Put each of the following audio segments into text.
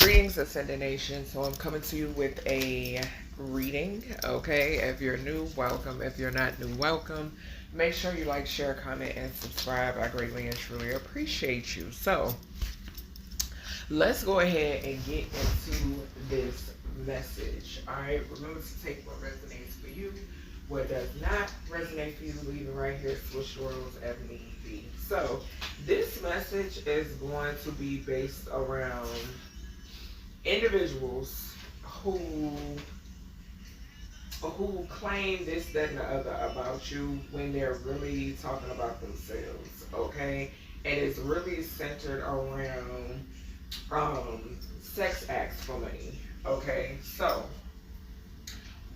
Greetings, Ascended Nation. So I'm coming to you with a reading, okay? If you're new, welcome. If you're not new, welcome. Make sure you like, share, comment, and subscribe. I greatly and truly appreciate you. So let's go ahead and get into this message, all right? Remember to take what resonates for you. What does not resonate for you, leave it right here. Switch your roles as need be. So this message is going to be based around individuals who claim this, that, and the other about you when they're really talking about themselves, okay? And it's really centered around sex acts for money, okay? So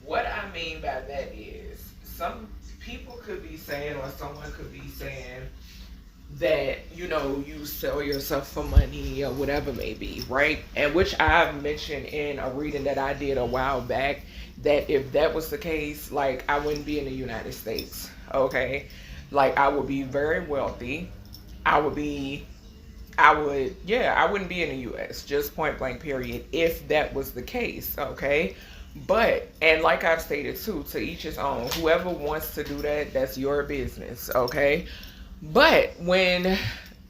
what I mean by that is some people could be saying, or someone could be saying, that, you know, you sell yourself for money or whatever may be, right? And which I've mentioned in a reading that I did a while back, that if that was the case, like, I wouldn't be in the United States, okay? Like, I would be very wealthy. I wouldn't be in the US, just point blank period, if that was the case, okay? But, and like I've stated too, to each his own. Whoever wants to do that, that's your business, okay? But when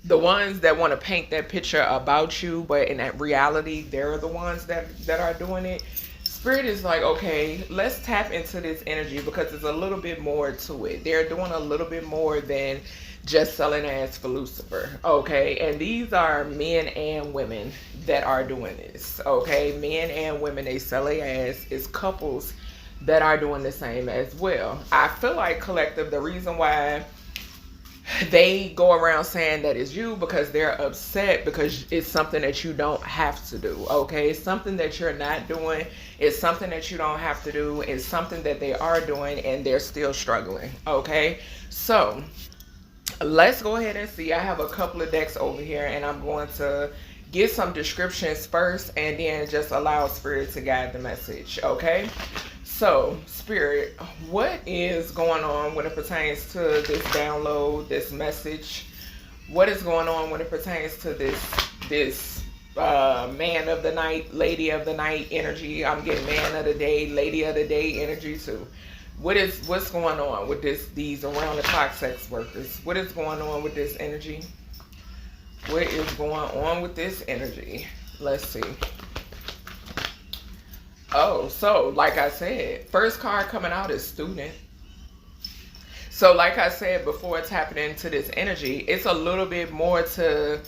the ones that want to paint that picture about you, but in that reality, they're the ones that are doing it, Spirit is like, okay, let's tap into this energy because there's a little bit more to it. They're doing a little bit more than just selling ass for Lucifer, okay? And these are men and women that are doing this, okay? Men and women, they sell their ass. It's couples that are doing the same as well. I feel like collective, the reason why they go around saying that it's you because they're upset because it's something that you don't have to do, okay? It's something that you're not doing. It's something that you don't have to do. It's something that they are doing and they're still struggling, okay? So let's go ahead and see. I have a couple of decks over here and I'm going to get some descriptions first and then just allow Spirit to guide the message, okay? So, Spirit, what is going on when it pertains to this download, this message? What is going on when it pertains to this man of the night, lady of the night energy? I'm getting man of the day, lady of the day energy too. What's going on with these around the clock sex workers? What is going on with this energy? What is going on with this energy? Let's see. Oh, so like I said, first card coming out is student. So like I said before, it's happening into this energy. It's a little bit more to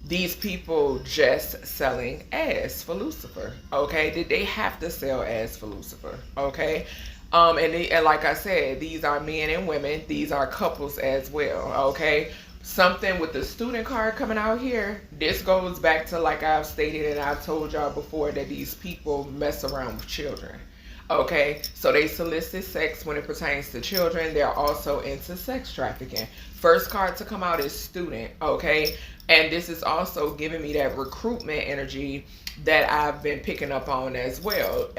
these people just selling ass for Lucifer. Okay, did they have to sell ass for Lucifer? Okay, and like I said, these are men and women. These are couples as well. Okay. Something with the student card coming out here, this goes back to, like I've stated and I've told y'all before, that these people mess around with children. Okay, so they solicit sex when it pertains to children. They're also into sex trafficking. First card to come out is student, okay? And this is also giving me that recruitment energy that I've been picking up on as well.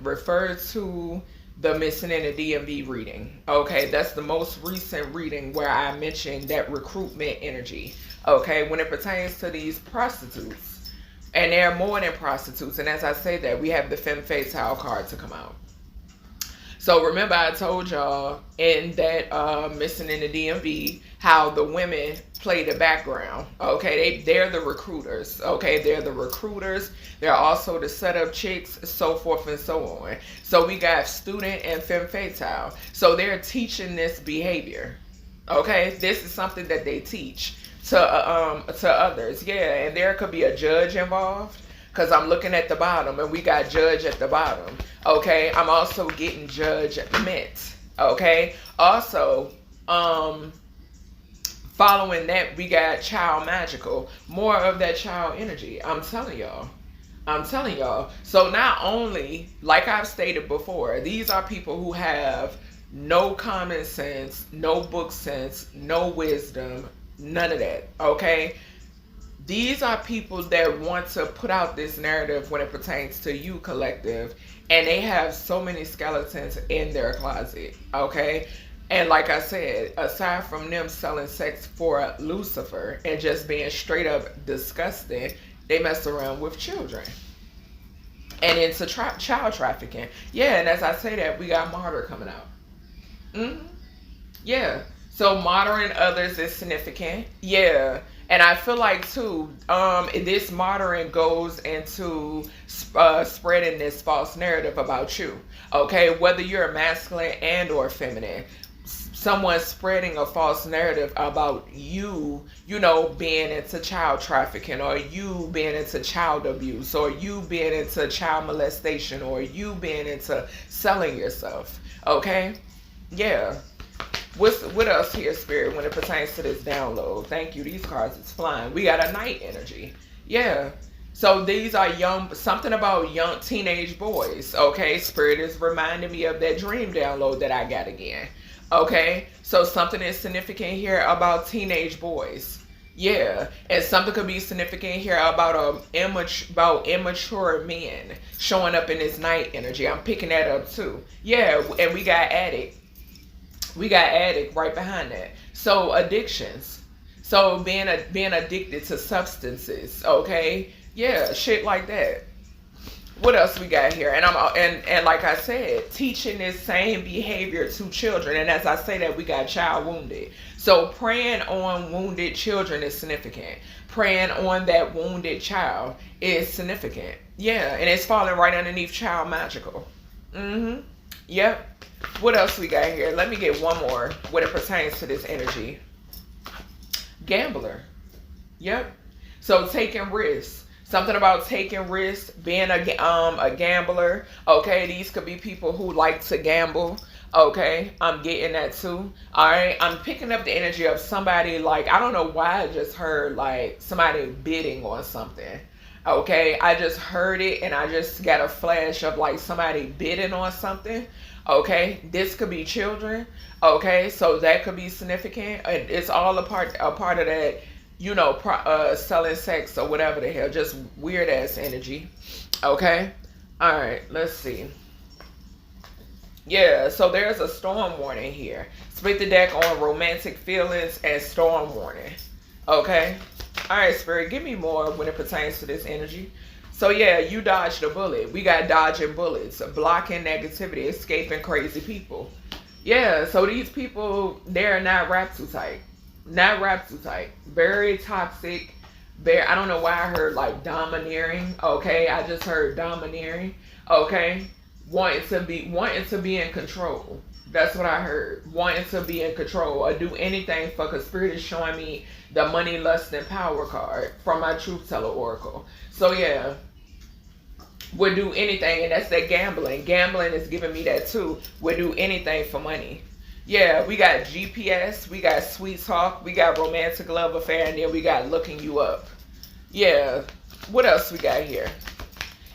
Referred to the missing in the DMV reading. Okay, that's the most recent reading where I mentioned that recruitment energy. Okay, when it pertains to these prostitutes, and they're more than prostitutes. And as I say that, we have the femme fatale card to come out. So remember I told y'all in that missing in the DMV how the women play the background. Okay, they're the recruiters. Okay, they're the recruiters. They're also the setup chicks, so forth and so on. So we got student and femme fatale. So they're teaching this behavior. Okay, this is something that they teach to others. Yeah, and there could be a judge involved. Because I'm looking at the bottom and we got judge at the bottom. Okay, I'm also getting judgment. Okay, also, following that, we got child magical. More of that child energy. I'm telling y'all. So not only, like I've stated before, these are people who have no common sense, no book sense, no wisdom, none of that. Okay. These are people that want to put out this narrative when it pertains to you, collective, and they have so many skeletons in their closet, okay? And like I said, aside from them selling sex for Lucifer and just being straight up disgusting, they mess around with children. and into child trafficking. Yeah, and as I say that, we got martyr coming out. Yeah. So martyring others is significant. Yeah. And I feel like too, this martyring goes into spreading this false narrative about you. Okay, whether you're masculine and or feminine, someone spreading a false narrative about you, you know, being into child trafficking, or you being into child abuse, or you being into child molestation, or you being into selling yourself. Okay, yeah. What else here, Spirit, when it pertains to this download? Thank you. These cards is flying. We got a night energy. Yeah. So these are young, something about young teenage boys. Okay. Spirit is reminding me of that dream download that I got again. Okay. So something is significant here about teenage boys. Yeah. And something could be significant here about immature men showing up in this night energy. I'm picking that up too. Yeah. And we got addict. We got addict right behind that. So addictions. So being addicted to substances. Okay. Yeah. Shit like that. What else we got here? And like I said, teaching this same behavior to children. And as I say that, we got child wounded. So preying on wounded children is significant. Preying on that wounded child is significant. Yeah. And it's falling right underneath child magical. Yep. What else we got here? Let me get one more when it pertains to this energy. Gambler. Yep. So taking risks. Something about taking risks, being a gambler. Okay, these could be people who like to gamble. Okay, I'm getting that too. All right, I'm picking up the energy of somebody like, I don't know why I just heard like somebody bidding on something. Okay, I just heard it and I just got a flash of like somebody bidding on something. Okay, this could be children. Okay, so that could be significant. It's all a part of that, you know, selling sex or whatever the hell, just weird ass energy. Okay, all right, let's see. Yeah, so there's a storm warning here. Split the deck on romantic feelings and storm warning. Okay, all right, Spirit, give me more when it pertains to this energy. So yeah, you dodged a bullet. We got dodging bullets, blocking negativity, escaping crazy people. Yeah, so these people, they're not wrapped too tight. Not wrapped too tight. Very toxic. I don't know why I heard like domineering. Okay, I just heard domineering. Okay, wanting to be in control. That's what I heard. Wanting to be in control or do anything for, because Spirit is showing me the money, lust, and power card from my truth teller oracle. So yeah, would do anything, and that's that gambling. Gambling is giving me that too. Would do anything for money. Yeah, we got GPS, we got sweet talk, we got romantic love affair, and then we got looking you up. Yeah, what else we got here?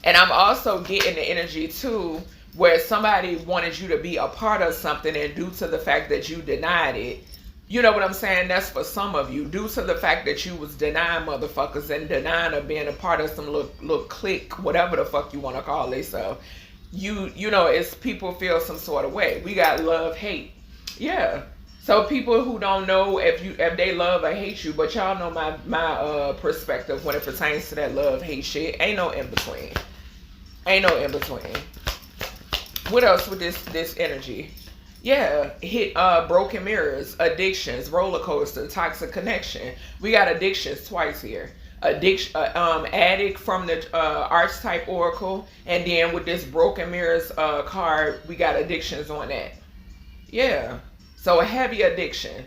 And I'm also getting the energy too, where somebody wanted you to be a part of something, and due to the fact that you denied it, you know what I'm saying? That's for some of you. Due to the fact that you was denying motherfuckers and denying of being a part of some little clique, whatever the fuck you want to call it. So, you know, it's people feel some sort of way. We got love, hate. Yeah. So people who don't know if they love or hate you, but y'all know my perspective when it pertains to that love, hate shit. Ain't no in between. Ain't no in between. What else with this energy? Yeah, broken mirrors, addictions, roller coaster, toxic connection. We got addictions twice here. Addict from the archetype oracle, and then with this broken mirrors card, we got addictions on that. Yeah, so a heavy addiction,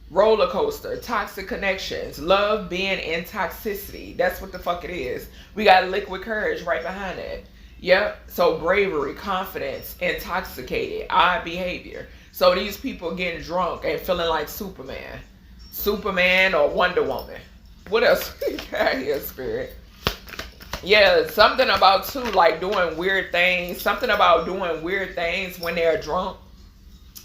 roller coaster, toxic connections, love being in toxicity. That's what the fuck it is. We got liquid courage right behind it. Yep. So bravery, confidence, intoxicated, odd behavior. So these people getting drunk and feeling like Superman or Wonder Woman. What else we got here, Spirit? Yeah, something about too, like doing weird things. Something about doing weird things when they're drunk.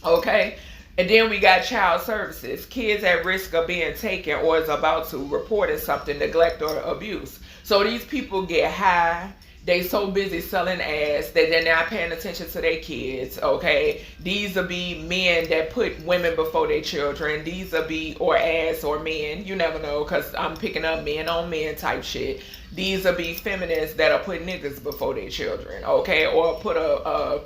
Okay. And then we got child services. Kids at risk of being taken or is about to reporting something, neglect or abuse. So these people get high, They so busy selling ass that they're not paying attention to their kids, okay? These will be men that put women before their children. These will be, or ass or men. You never know, because I'm picking up men on men type shit. These will be feminists that'll put niggas before their children, okay? Or put a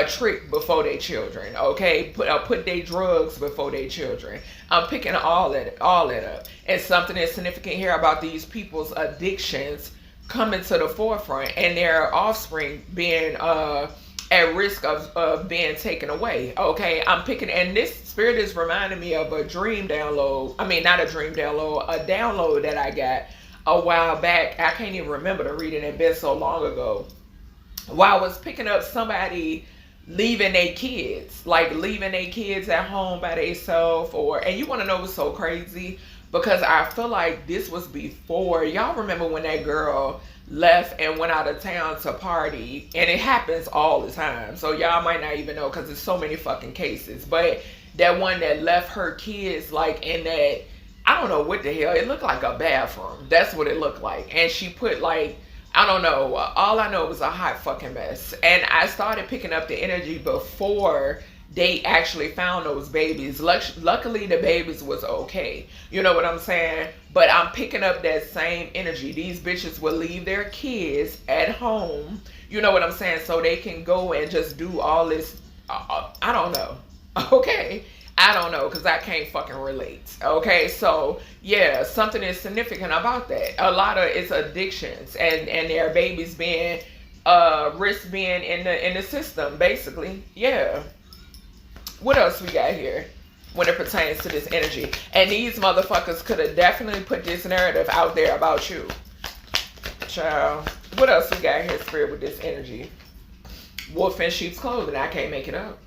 trick before their children, okay? Put their drugs before their children. I'm picking all that up. And something that's significant here about these people's addictions coming to the forefront and their offspring being at risk of being taken away, okay? I'm picking, and this spirit is reminding me of a dream download. I mean, not a dream download, a download that I got a while back. I can't even remember the reading, it been so long ago. While I was picking up somebody leaving their kids, like leaving their kids at home by themselves, and you want to know what's so crazy? Because I feel like this was before, y'all remember when that girl left and went out of town to party, and it happens all the time, so y'all might not even know because there's so many fucking cases. But that one that left her kids like in that, I don't know what the hell, it looked like a bathroom, that's what it looked like, and she put like, I don't know, all I know was a hot fucking mess. And I started picking up the energy before they actually found those babies. Luckily, the babies was okay. You know what I'm saying? But I'm picking up that same energy. These bitches will leave their kids at home. You know what I'm saying? So they can go and just do all this. I don't know. Okay. I don't know, because I can't fucking relate. Okay, so yeah, something is significant about that. A lot of it's addictions and their babies being risk being in the system, basically. Yeah. What else we got here when it pertains to this energy? And these motherfuckers could have definitely put this narrative out there about you. Child. What else we got here, spirit, with this energy? Wolf in sheep's clothing. I can't make it up.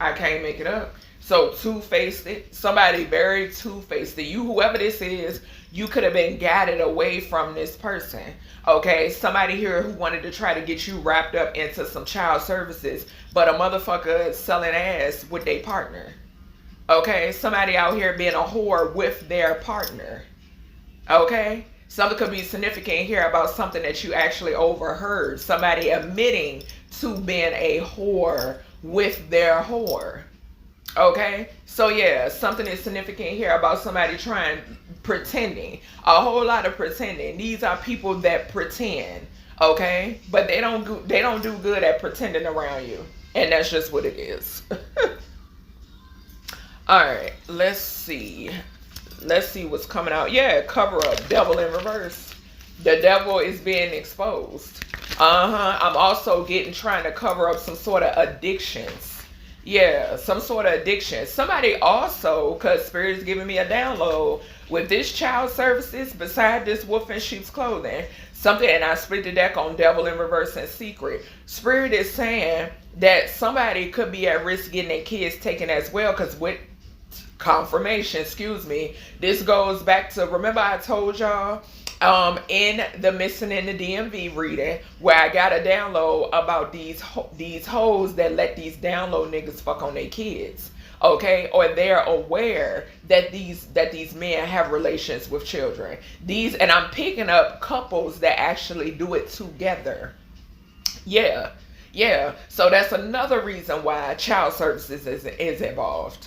I can't make it up. So two-faced it. Somebody very two-faced it. You, whoever this is, you could have been guided away from this person. Okay, somebody here who wanted to try to get you wrapped up into some child services, but a motherfucker is selling ass with their partner. Okay, somebody out here being a whore with their partner. Okay, something could be significant here about something that you actually overheard. Somebody admitting to being a whore with their whore. Okay, so yeah, something is significant here about somebody pretending. A whole lot of pretending. These are people that pretend, okay, but they don't do good at pretending around you, and that's just what it is. All right, let's see what's coming out. Yeah, cover up, devil in reverse. The devil is being exposed. I'm also trying to cover up some sort of addictions. Yeah, some sort of addiction. Somebody also, because Spirit is giving me a download with this child services beside this wolf in sheep's clothing. Something, and I split the deck on devil in reverse and secret. Spirit is saying that somebody could be at risk getting their kids taken as well, because with confirmation, this goes back to, remember I told y'all in the Missing in the DMV reading where I got a download about these hoes that let these download niggas fuck on their kids, okay, or they're aware that these men have relations with children. And I'm picking up couples that actually do it together. Yeah, so that's another reason why child services is involved,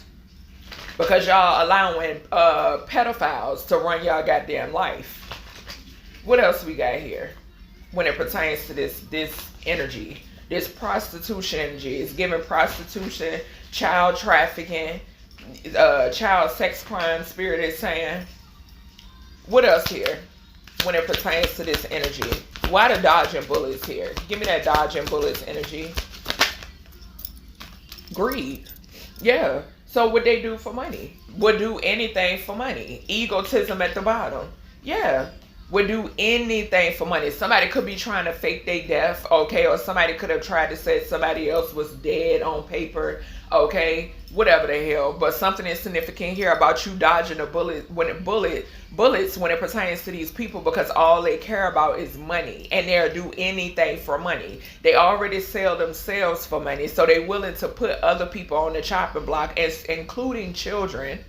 because y'all allowing pedophiles to run y'all goddamn life. What else we got here when it pertains to this energy? This prostitution energy is giving prostitution, child trafficking, child sex crime, Spirit is saying. What else here when it pertains to this energy? Why the dodging bullets here? Give me that dodging bullets energy. Greed. Yeah. So what they do for money? Would do anything for money. Egotism at the bottom. Yeah. Would do anything for money. Somebody could be trying to fake their death, okay, or somebody could have tried to say somebody else was dead on paper, okay, whatever the hell. But something is significant here about you dodging a bullets when it pertains to these people, because all they care about is money, and they'll do anything for money. They already sell themselves for money, so they're willing to put other people on the chopping block, including children,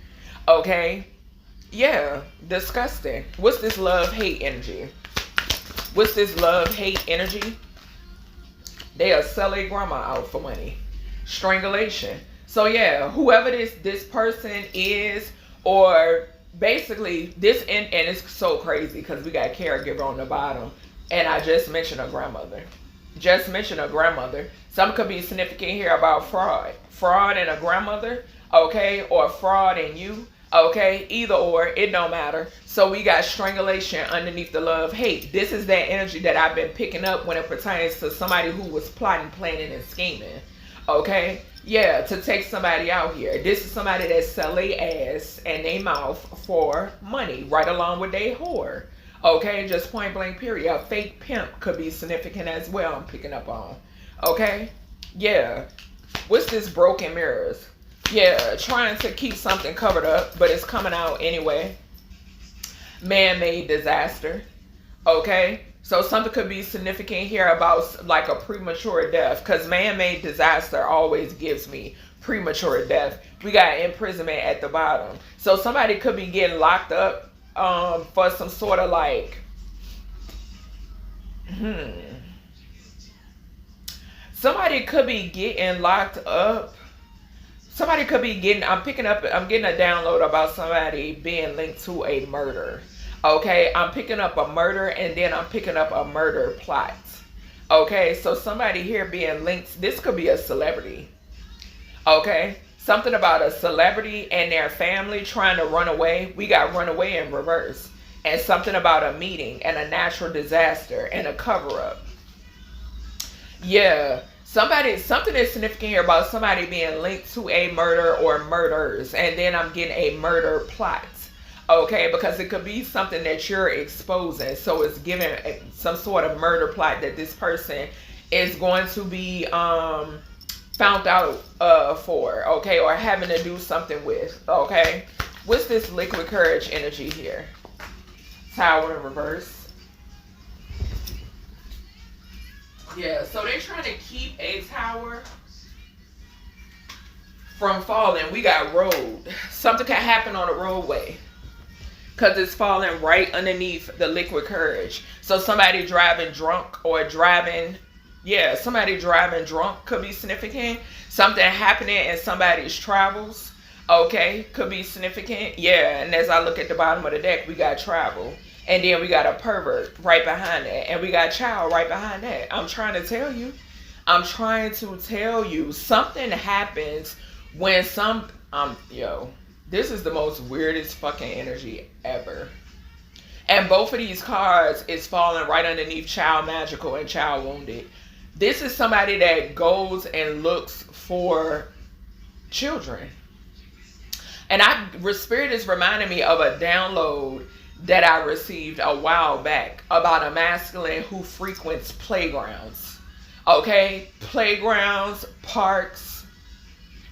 okay. Yeah, disgusting. What's this love-hate energy? What's this love-hate energy? They'll sell their grandma out for money. Strangulation. So yeah, whoever this person is, or basically this, and it's so crazy because we got caregiver on the bottom, and I just mentioned a grandmother. Just mentioned a grandmother. Some could be significant here about fraud. Fraud and a grandmother, okay, or fraud and you, okay, either or, it don't matter. So we got strangulation underneath the love-hate. This is that energy that I've been picking up when it pertains to somebody who was plotting, planning, and scheming, okay? Yeah, to take somebody out here. This is somebody that sell their ass and their mouth for money, right along with their whore. Okay, just point blank period. A fake pimp could be significant as well, I'm picking up on. Okay, yeah. What's this broken mirrors? Yeah, trying to keep something covered up, but it's coming out anyway. Man-made disaster. Okay, so something could be significant here about like a premature death, because man-made disaster always gives me premature death. We got imprisonment at the bottom. So somebody could be getting locked up for some sort of like, somebody could be getting locked up. Somebody could be getting, I'm getting a download about somebody being linked to a murder. Okay, I'm picking up a murder, and then I'm picking up a murder plot. Okay, so somebody here being linked, this could be a celebrity. Okay, something about a celebrity and their family trying to run away. We got run away in reverse. And something about a meeting and a natural disaster and a cover-up. Yeah, something is significant here about somebody being linked to a murder or murders. And then I'm getting a murder plot. Okay, because it could be something that you're exposing. So it's giving some sort of murder plot that this person is going to be found out for, okay, or having to do something with, okay. What's this liquid courage energy here? Tower in reverse. Yeah, so they're trying to keep a tower from falling. We got road. Something can happen on the roadway, because it's falling right underneath the liquid courage. So somebody driving drunk or driving, yeah, somebody driving drunk could be significant. Something happening in somebody's travels, okay, could be significant. Yeah, and as I look at the bottom of the deck, we got travel. And then we got a pervert right behind that. And we got child right behind that. I'm trying to tell you. Something happens when this is the most weirdest fucking energy ever. And both of these cards is falling right underneath child magical and child wounded. This is somebody that goes and looks for children. And Spirit is reminding me of a download that I received a while back about a masculine who frequents playgrounds. Okay? Playgrounds, parks,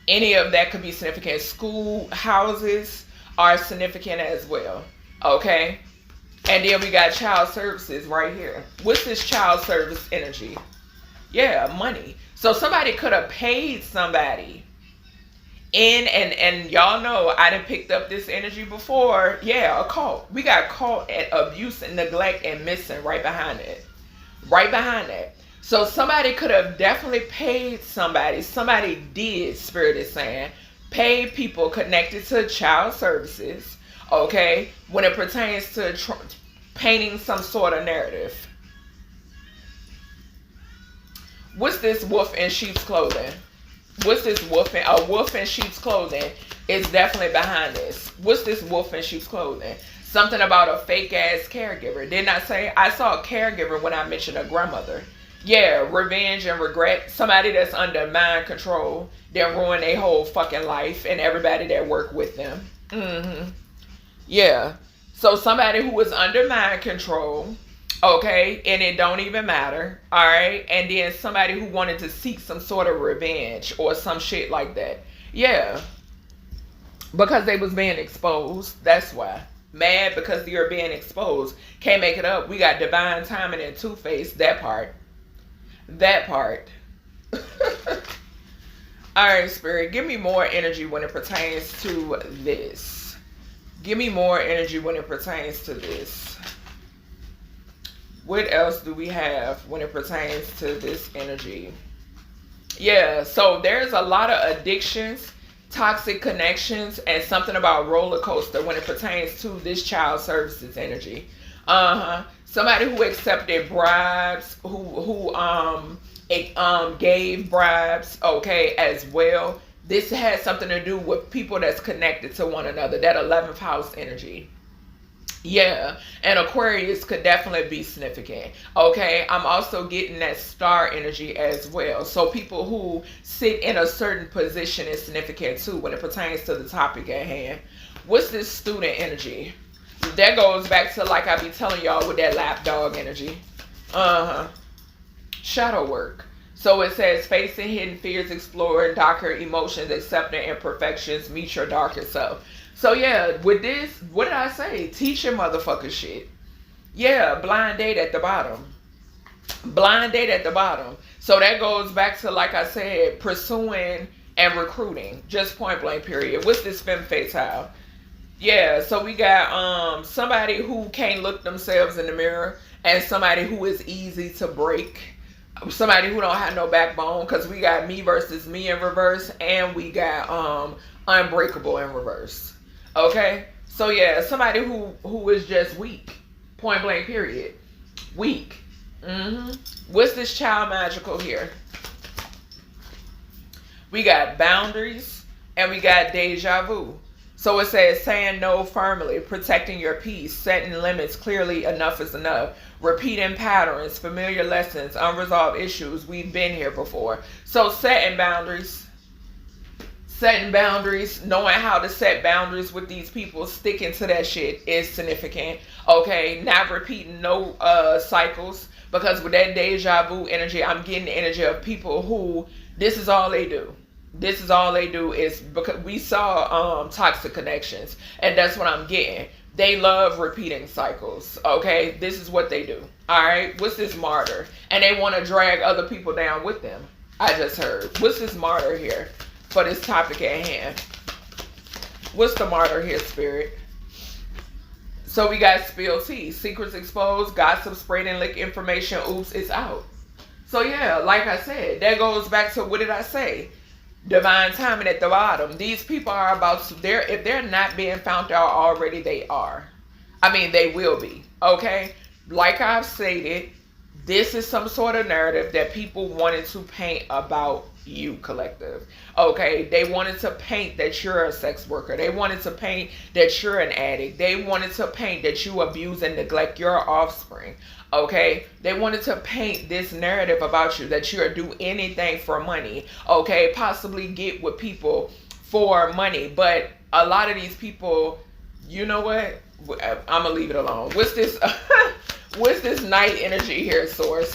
any of that could be significant. School houses are significant as well. Okay? And then we got child services right here. What's this child service energy? Yeah, money. So somebody could have paid somebody in, and y'all know I done picked up this energy before. Yeah, a cult. We got cult and abuse and neglect and missing right behind it. Right behind that. So somebody could have definitely paid somebody. Somebody did, Spirit is saying. Paid people connected to child services. Okay? When it pertains to painting some sort of narrative. What's this wolf in sheep's clothing? What's this wolf in? A wolf in sheep's clothing is definitely behind this. What's this wolf in sheep's clothing? Something about a fake ass caregiver. Didn't I say I saw a caregiver when I mentioned a grandmother? Yeah, revenge and regret. Somebody that's under mind control. That ruin their whole fucking life and everybody that work with them. Yeah. So somebody who was under mind control. Okay, and it don't even matter, all right? And then somebody who wanted to seek some sort of revenge or some shit like that. Yeah, because they was being exposed, that's why. Mad because you're being exposed. Can't make it up. We got divine timing and two-face, that part. That part. All right, Spirit, give me more energy when it pertains to this. Give me more energy when it pertains to this. What else do we have when it pertains to this energy? Yeah, so there's a lot of addictions, toxic connections, and something about roller coaster when it pertains to this child services energy. Somebody who accepted bribes, who gave bribes, okay, as well. This has something to do with people that's connected to one another. That 11th house energy. Yeah, and Aquarius could definitely be significant. Okay, I'm also getting that star energy as well. So people who sit in a certain position is significant too when it pertains to the topic at hand. What's this student energy? That goes back to, like I be telling y'all, with that lapdog energy. Shadow work. So it says facing hidden fears, exploring darker emotions, accepting imperfections, meet your darker self. So yeah, with this, what did I say? Teach your motherfucker shit. Yeah, blind date at the bottom. Blind date at the bottom. So that goes back to, like I said, pursuing and recruiting. Just point blank period. What's this femme fatale? Yeah, so we got somebody who can't look themselves in the mirror, and somebody who is easy to break. Somebody who don't have no backbone, because we got me versus me in reverse, and we got unbreakable in reverse. Okay, so yeah, somebody who is just weak, point blank period, weak. What's this child magical here? We got boundaries and we got deja vu. So it says saying no firmly, protecting your peace, setting limits clearly, enough is enough, repeating patterns, familiar lessons, unresolved issues. We've been here before. So setting boundaries, knowing how to set boundaries with these people, sticking to that shit is significant. Okay, not repeating no cycles, because with that deja vu energy, I'm getting the energy of people who this is all they do. This is all they do, is because we saw toxic connections, and that's what I'm getting. They love repeating cycles. Okay, this is what they do. All right, what's this martyr? And they want to drag other people down with them. I just heard. What's this martyr here for this topic at hand? What's the martyr here, spirit? So we got spill tea, secrets exposed, gossip spread and leak information. Oops, it's out. So yeah, like I said, that goes back to, what did I say? Divine timing at the bottom. These people are about to, if they're not being found out already, they are. I mean, they will be. Okay? Like I've stated, this is some sort of narrative that people wanted to paint about you, collective. Okay? They wanted to paint that you're a sex worker. They wanted to paint that you're an addict. They wanted to paint that you abuse and neglect your offspring. Okay, they wanted to paint this narrative about you, that you'll do anything for money. Okay, possibly get with people for money. But a lot of these people, you know what? I'm gonna leave it alone. What's this? What's this night energy here, source?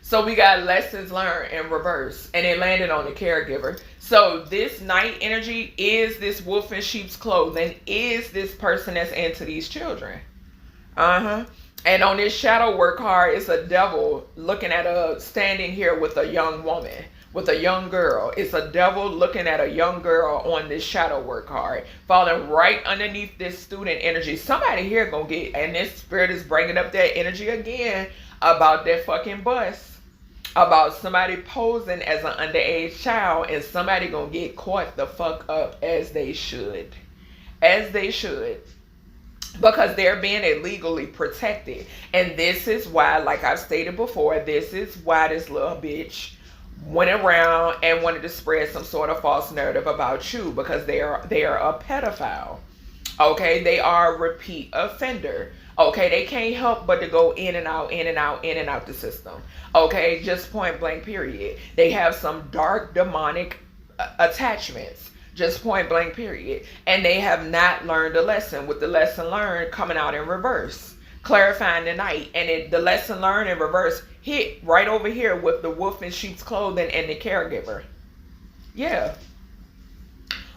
So we got lessons learned in reverse, and it landed on the caregiver. So this night energy is this wolf in sheep's clothing, is this person that's into these children. And on this shadow work card, it's a devil looking at standing here with a young woman, with a young girl. It's a devil looking at a young girl on this shadow work card, falling right underneath this student energy. Somebody here gonna get, and this spirit is bringing up that energy again about that fucking bus, about somebody posing as an underage child, and somebody gonna get caught the fuck up, as they should. As they should. Because they're being illegally protected. And this is why, like I've stated before, this is why this little bitch went around and wanted to spread some sort of false narrative about you, because they are a pedophile. Okay, they are a repeat offender. Okay, they can't help but to go in and out, in and out, in and out the system. Okay, just point blank period. They have some dark demonic attachments. Just point blank period. And they have not learned a lesson, with the lesson learned coming out in reverse. Clarifying the night. And the lesson learned in reverse hit right over here with the wolf in sheep's clothing and the caregiver. Yeah.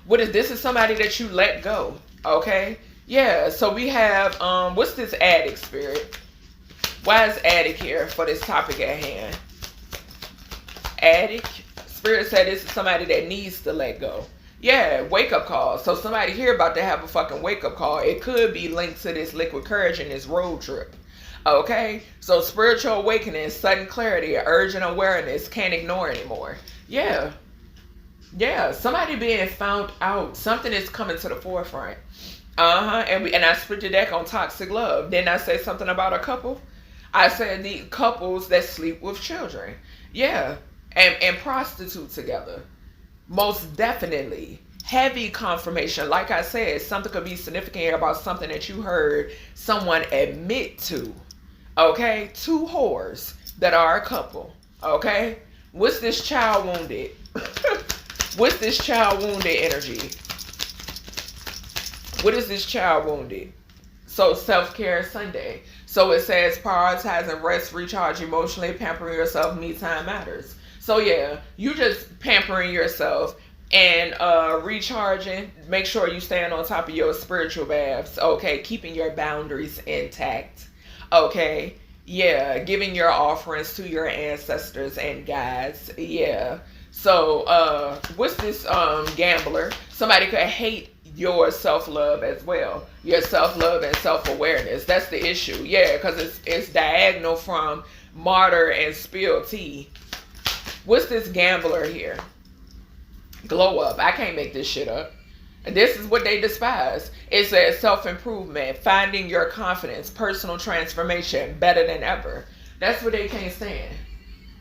This is somebody that you let go. Okay? Yeah. So we have, what's this addict, spirit? Why is addict here for this topic at hand? Addict. Spirit said this is somebody that needs to let go. Yeah, wake-up call. So somebody here about to have a fucking wake-up call. It could be linked to this liquid courage and this road trip. Okay, so spiritual awakening, sudden clarity, urgent awareness, can't ignore anymore. Yeah, yeah, somebody being found out. Something is coming to the forefront. And I split the deck on toxic love. Didn't I say something about a couple? I said the couples that sleep with children. Yeah, and prostitute together. Most definitely. Heavy confirmation. Like I said, something could be significant here about something that you heard someone admit to. Okay? Two whores that are a couple. Okay? What's this child wounded? What's this child wounded energy? What is this child wounded? So self-care Sunday. So it says prioritizing rest, recharge emotionally, pampering yourself, me time matters. So yeah, you just pampering yourself and recharging. Make sure you stand on top of your spiritual baths. Okay, keeping your boundaries intact. Okay, yeah, giving your offerings to your ancestors and guides. Yeah. So what's this gambler? Somebody could hate your self-love as well. Your self-love and self-awareness. That's the issue. Yeah, because it's diagonal from martyr and spill tea. What's this gambler here? Glow up. I can't make this shit up. And this is what they despise. It says self-improvement, finding your confidence, personal transformation, better than ever. That's what they can't stand.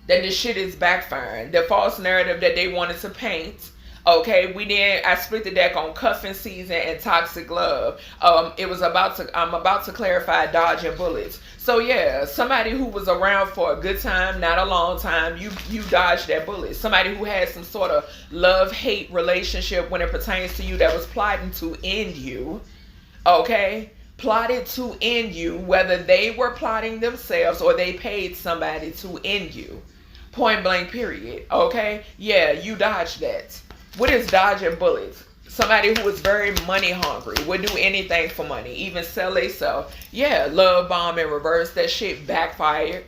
That this shit is backfiring. The false narrative that they wanted to paint. Okay, I split the deck on cuffing season and toxic love. I'm about to clarify dodging bullets. So yeah, somebody who was around for a good time, not a long time, you dodged that bullet. Somebody who had some sort of love-hate relationship when it pertains to you that was plotting to end you. Okay? Plotted to end you, whether they were plotting themselves or they paid somebody to end you. Point blank period. Okay? Yeah, you dodged that. What is dodging bullets? Somebody who is very money hungry, would do anything for money, even sell themselves. Yeah, love bomb in reverse. That shit backfired.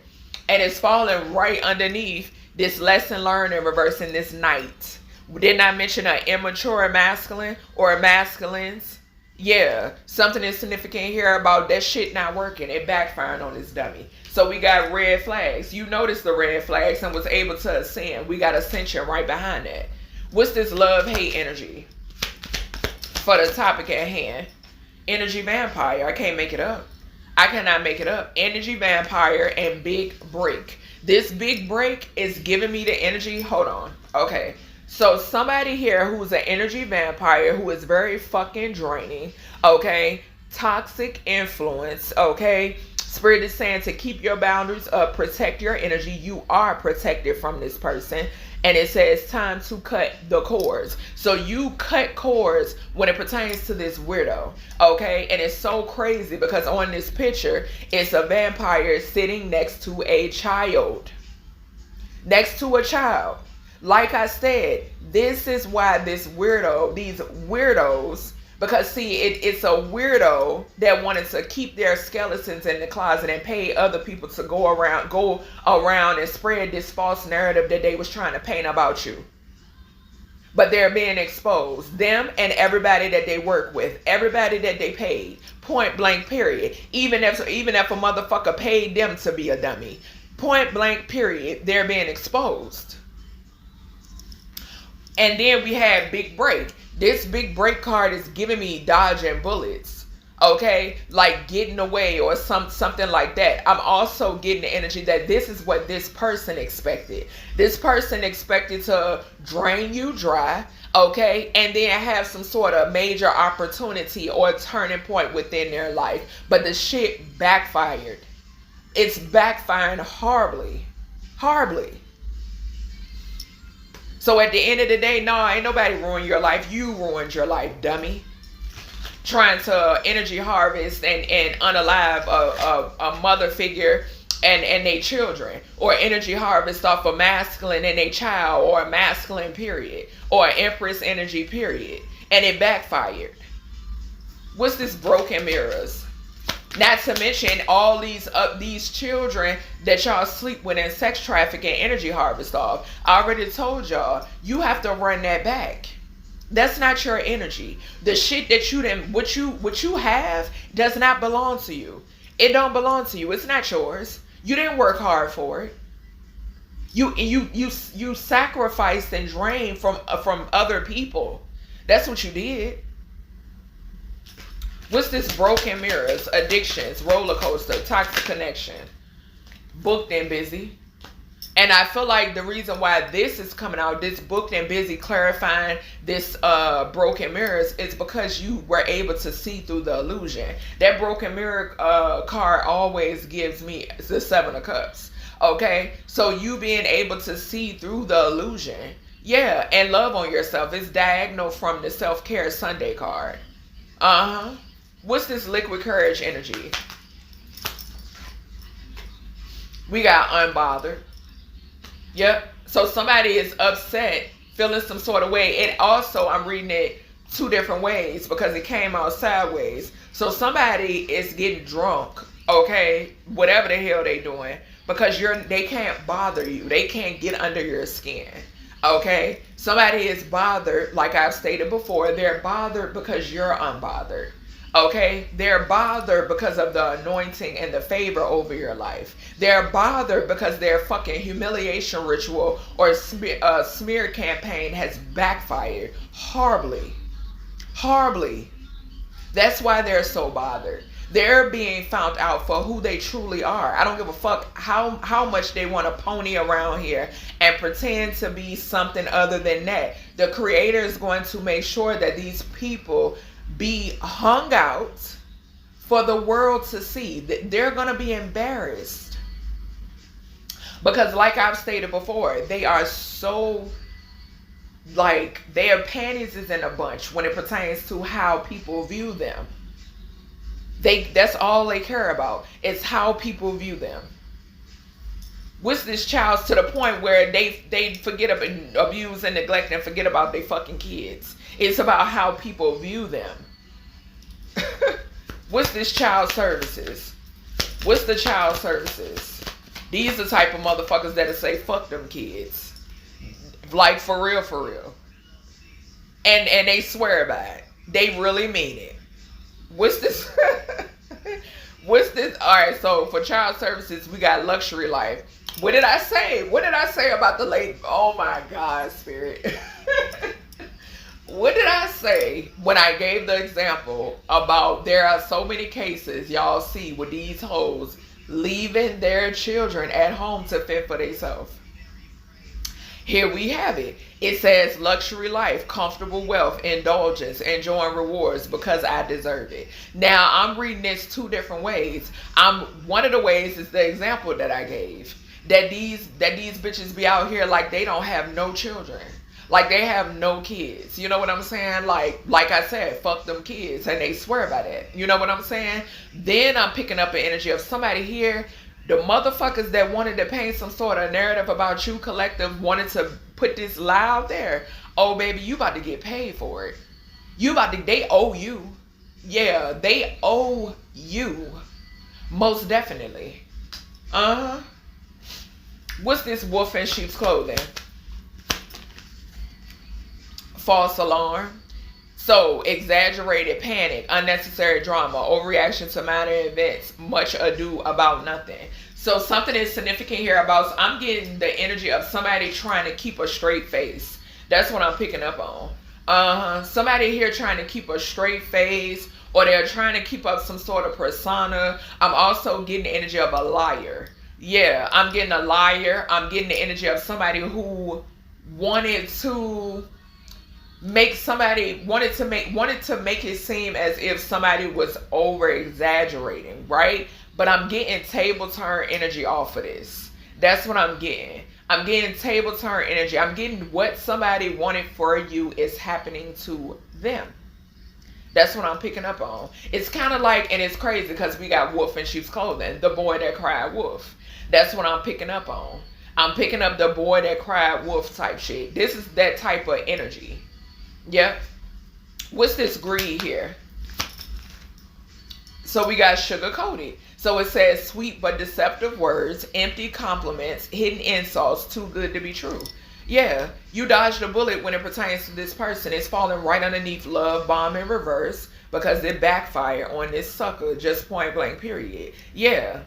And it's falling right underneath this lesson learned in reverse in this night. Didn't I mention an immature masculine or masculines? Yeah, something is significant here about that shit not working. It backfired on this dummy. So we got red flags. You noticed the red flags and was able to ascend. We got ascension right behind that. What's this love-hate energy for the topic at hand? Energy vampire. I can't make it up. I cannot make it up. Energy vampire and big break. This big break is giving me the energy. Hold on. Okay. So somebody here who's an energy vampire who is very fucking draining. Okay. Toxic influence. Okay. Spirit is saying to keep your boundaries up. Protect your energy. You are protected from this person. And it says time to cut the cords. So you cut cords when it pertains to this weirdo. Okay? And it's so crazy because on this picture, it's a vampire sitting next to a child. Next to a child. Like I said, this is why these weirdos, because see, it's a weirdo that wanted to keep their skeletons in the closet and pay other people to go around and spread this false narrative that they was trying to paint about you. But they're being exposed. Them and everybody that they work with, everybody that they paid. Point blank period. Even if a motherfucker paid them to be a dummy. Point blank period. They're being exposed. And then we have big break. This big break card is giving me dodging bullets. Okay? Like getting away or something like that. I'm also getting the energy that this is what this person expected. This person expected to drain you dry. Okay? And then have some sort of major opportunity or turning point within their life. But the shit backfired. It's backfiring horribly. Horribly. So at the end of the day, no, ain't nobody ruined your life. You ruined your life, dummy. Trying to energy harvest and unalive a mother figure and their children. Or energy harvest off a masculine and a child, or a masculine period. Or an empress energy period. And it backfired. What's this broken mirrors? Not to mention all these children that y'all sleep with and sex traffic and energy harvest off. I already told y'all, you have to run that back. That's not your energy. The shit that what you have does not belong to you. It don't belong to you. It's not yours. You didn't work hard for it. You sacrificed and drained from other people. That's what you did. What's this? Broken mirrors, addictions, roller coaster, toxic connection, booked and busy. And I feel like the reason why this is coming out, this booked and busy, clarifying this broken mirrors, is because you were able to see through the illusion. That broken mirror card always gives me the 7 of Cups. Okay, so you being able to see through the illusion, yeah, and love on yourself. It's diagonal from the self-care Sunday card. What's this liquid courage energy? We got unbothered. Yep. So somebody is upset, feeling some sort of way. And also, I'm reading it 2 different ways because it came out sideways. So somebody is getting drunk, okay, whatever the hell they doing, because they can't bother you. They can't get under your skin. Okay? Somebody is bothered, like I've stated before, they're bothered because you're unbothered. Okay? They're bothered because of the anointing and the favor over your life. They're bothered because their fucking humiliation ritual or smear campaign has backfired horribly. Horribly. That's why they're so bothered. They're being found out for who they truly are. I don't give a fuck how much they want to pony around here and pretend to be something other than that. The creator is going to make sure that these people be hung out for the world to see. They're going to be embarrassed. Because like I've stated before, they are so, like, their panties is in a bunch when it pertains to how people view them. That's all they care about. It's how people view them. What's this child's to the point where they forget about abuse and neglect and forget about their fucking kids. It's about how people view them. What's this child services? What's the child services? These are the type of motherfuckers that'll say fuck them kids. Like for real, for real. And they swear by it. They really mean it. What's this? What's this? All right, so for child services, we got luxury life. What did I say? What did I say about the lady? Oh my God, spirit. What did I say when I gave the example about there are so many cases y'all see with these hoes leaving their children at home to fend for themselves? Here we have it. It says luxury life, comfortable wealth, indulgence, enjoying rewards because I deserve it. Now I'm reading this 2 different ways. One of the ways is the example that I gave. That these bitches be out here like they don't have no children. Like they have no kids. You know what I'm saying? Like I said, fuck them kids. And they swear by that. You know what I'm saying? Then I'm picking up an energy of somebody here. The motherfuckers that wanted to paint some sort of narrative about you collective wanted to put this lie out there. Oh, baby, you about to get paid for it. They owe you. Yeah, they owe you. Most definitely. What's this wolf in sheep's clothing? False alarm. So, exaggerated panic, unnecessary drama, overreaction to minor events, much ado about nothing. So, something is significant here about, I'm getting the energy of somebody trying to keep a straight face. That's what I'm picking up on. Somebody here trying to keep a straight face, or they're trying to keep up some sort of persona. I'm also getting the energy of a liar. Yeah, I'm getting a liar. I'm getting the energy of somebody who wanted to make it seem as if somebody was over exaggerating, right? But I'm getting table turn energy off of this. That's what I'm getting. I'm getting table turn energy. I'm getting what somebody wanted for you is happening to them. That's what I'm picking up on. It's kind of like, and it's crazy because we got wolf in sheep's clothing, the boy that cried wolf. That's what I'm picking up on. I'm picking up the boy that cried wolf type shit. This is that type of energy. Yep. What's this greed here? So we got sugar-coated. So it says sweet but deceptive words, empty compliments, hidden insults, too good to be true. Yeah, you dodged a bullet when it pertains to this person. It's falling right underneath love bomb in reverse, because it backfired on this sucker, just point blank period. Yeah.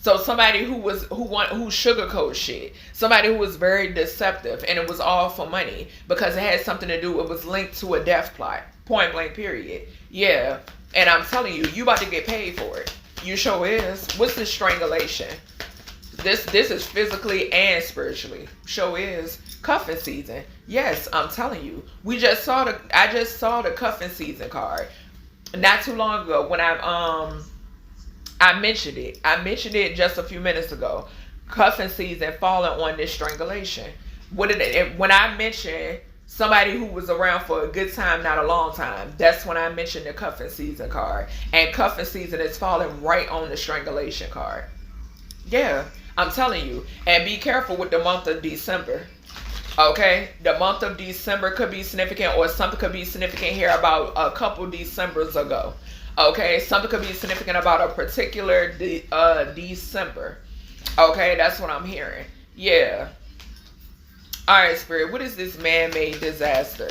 So somebody who sugarcoat shit, somebody who was very deceptive, and it was all for money because it had something to do, it was linked to a death plot, point blank period. Yeah. And I'm telling you, you about to get paid for it. You sure is. What's this strangulation? This is physically and spiritually. Sure is. Cuffing season. Yes, I'm telling you. I just saw the cuffing season card not too long ago when I mentioned it. I mentioned it just a few minutes ago. Cuffing season falling on this strangulation. When I mentioned somebody who was around for a good time, not a long time, that's when I mentioned the cuffing season card. And cuffing season is falling right on the strangulation card. Yeah, I'm telling you. And be careful with the month of December. Okay? The month of December could be significant, or something could be significant here about a couple Decembers ago. Okay? Something could be significant about a particular December. Okay? That's what I'm hearing. Yeah. Alright, Spirit. What is this man-made disaster?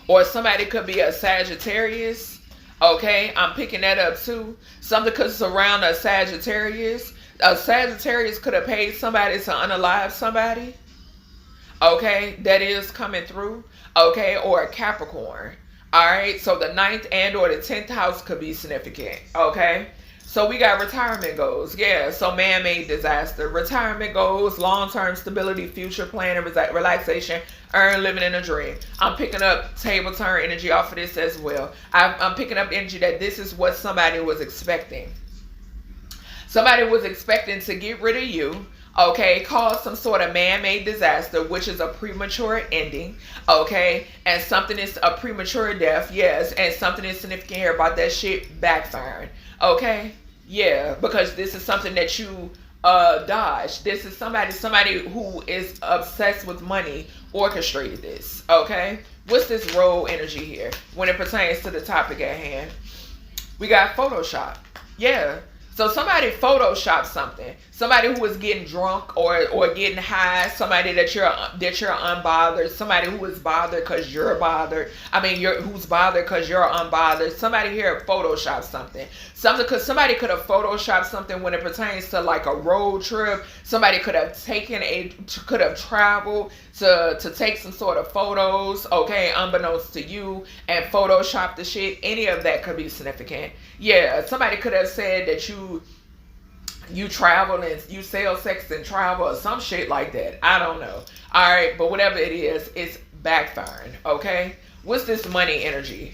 Or somebody could be a Sagittarius. Okay? I'm picking that up too. Something could surround a Sagittarius. A Sagittarius could have paid somebody to unalive somebody. Okay? That is coming through. Okay? Or a Capricorn. Alright? So the 9th and or the 10th house could be significant. Okay? So we got retirement goals. Yeah, so man-made disaster. Retirement goals, long-term stability, future planning, relaxation, earn, living in a dream. I'm picking up table turn energy off of this as well. I'm picking up energy that this is what somebody was expecting. Somebody was expecting to get rid of you. Okay, cause some sort of man-made disaster, which is a premature ending. Okay, and something is a premature death. Yes, and something is significant here about that shit backfiring. Okay, yeah, because this is something that you dodged. This is somebody who is obsessed with money orchestrated this. Okay, what's this role energy here when it pertains to the topic at hand? We got Photoshop. Yeah. So somebody photoshopped something. Somebody who was getting drunk or getting high. Somebody that you're unbothered. Somebody who is bothered because you're bothered. I mean, who's bothered because you're unbothered. Somebody here photoshopped something. Because somebody could have photoshopped something when it pertains to like a road trip. Somebody could have traveled to take some sort of photos. Okay, unbeknownst to you, and photoshopped the shit. Any of that could be significant. Yeah, somebody could have said that you travel and you sell sex and travel or some shit like that. I don't know. All right, but whatever it is, it's backfiring. Okay, what's this money energy?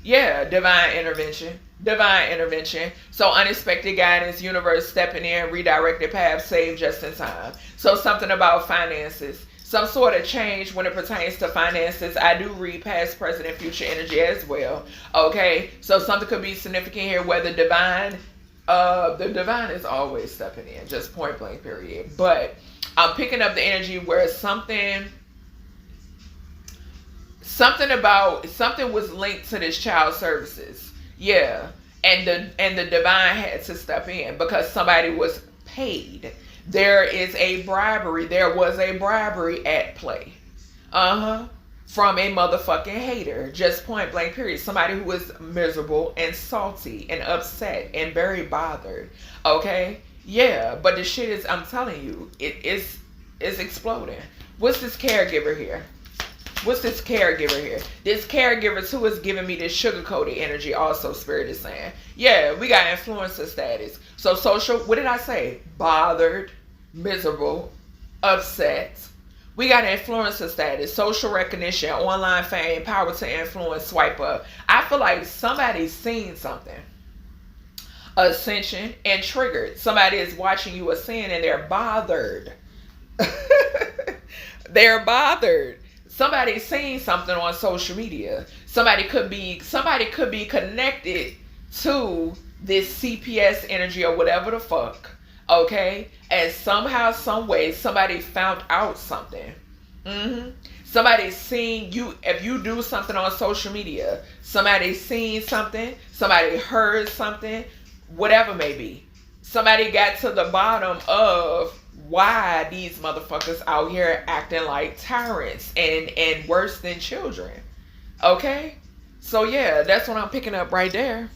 Yeah, divine intervention. Divine intervention. So unexpected guidance, universe stepping in, redirected path, saved just in time. So something about finances. Some sort of change when it pertains to finances. I do read past, present, and future energy as well. Okay, so something could be significant here where the divine is always stepping in, just point blank period. But I'm picking up the energy where something was linked to this child services. Yeah, and the divine had to step in because somebody was paid. There was a bribery at play. From a motherfucking hater. Just point blank period. Somebody who is miserable and salty and upset and very bothered. Okay? Yeah, but the shit is, I'm telling you, it's exploding. What's this caregiver here? This caregiver too is giving me this sugar-coated energy also, Spirit is saying. Yeah, we got influencer status. So social, what did I say? Bothered, miserable, upset. We got influencer status, social recognition, online fame, power to influence, swipe up. I feel like somebody's seen something. Ascension and triggered. Somebody is watching you ascend and they're bothered. They're bothered. Somebody's seen something on social media. Somebody could be connected to this CPS energy or whatever the fuck. Okay? And somehow, some way, somebody found out something. Somebody's seen you. If you do something on social media, somebody's seen something, somebody heard something, whatever may be. Somebody got to the bottom of why these motherfuckers out here acting like tyrants and worse than children. Okay? So yeah, that's what I'm picking up right there.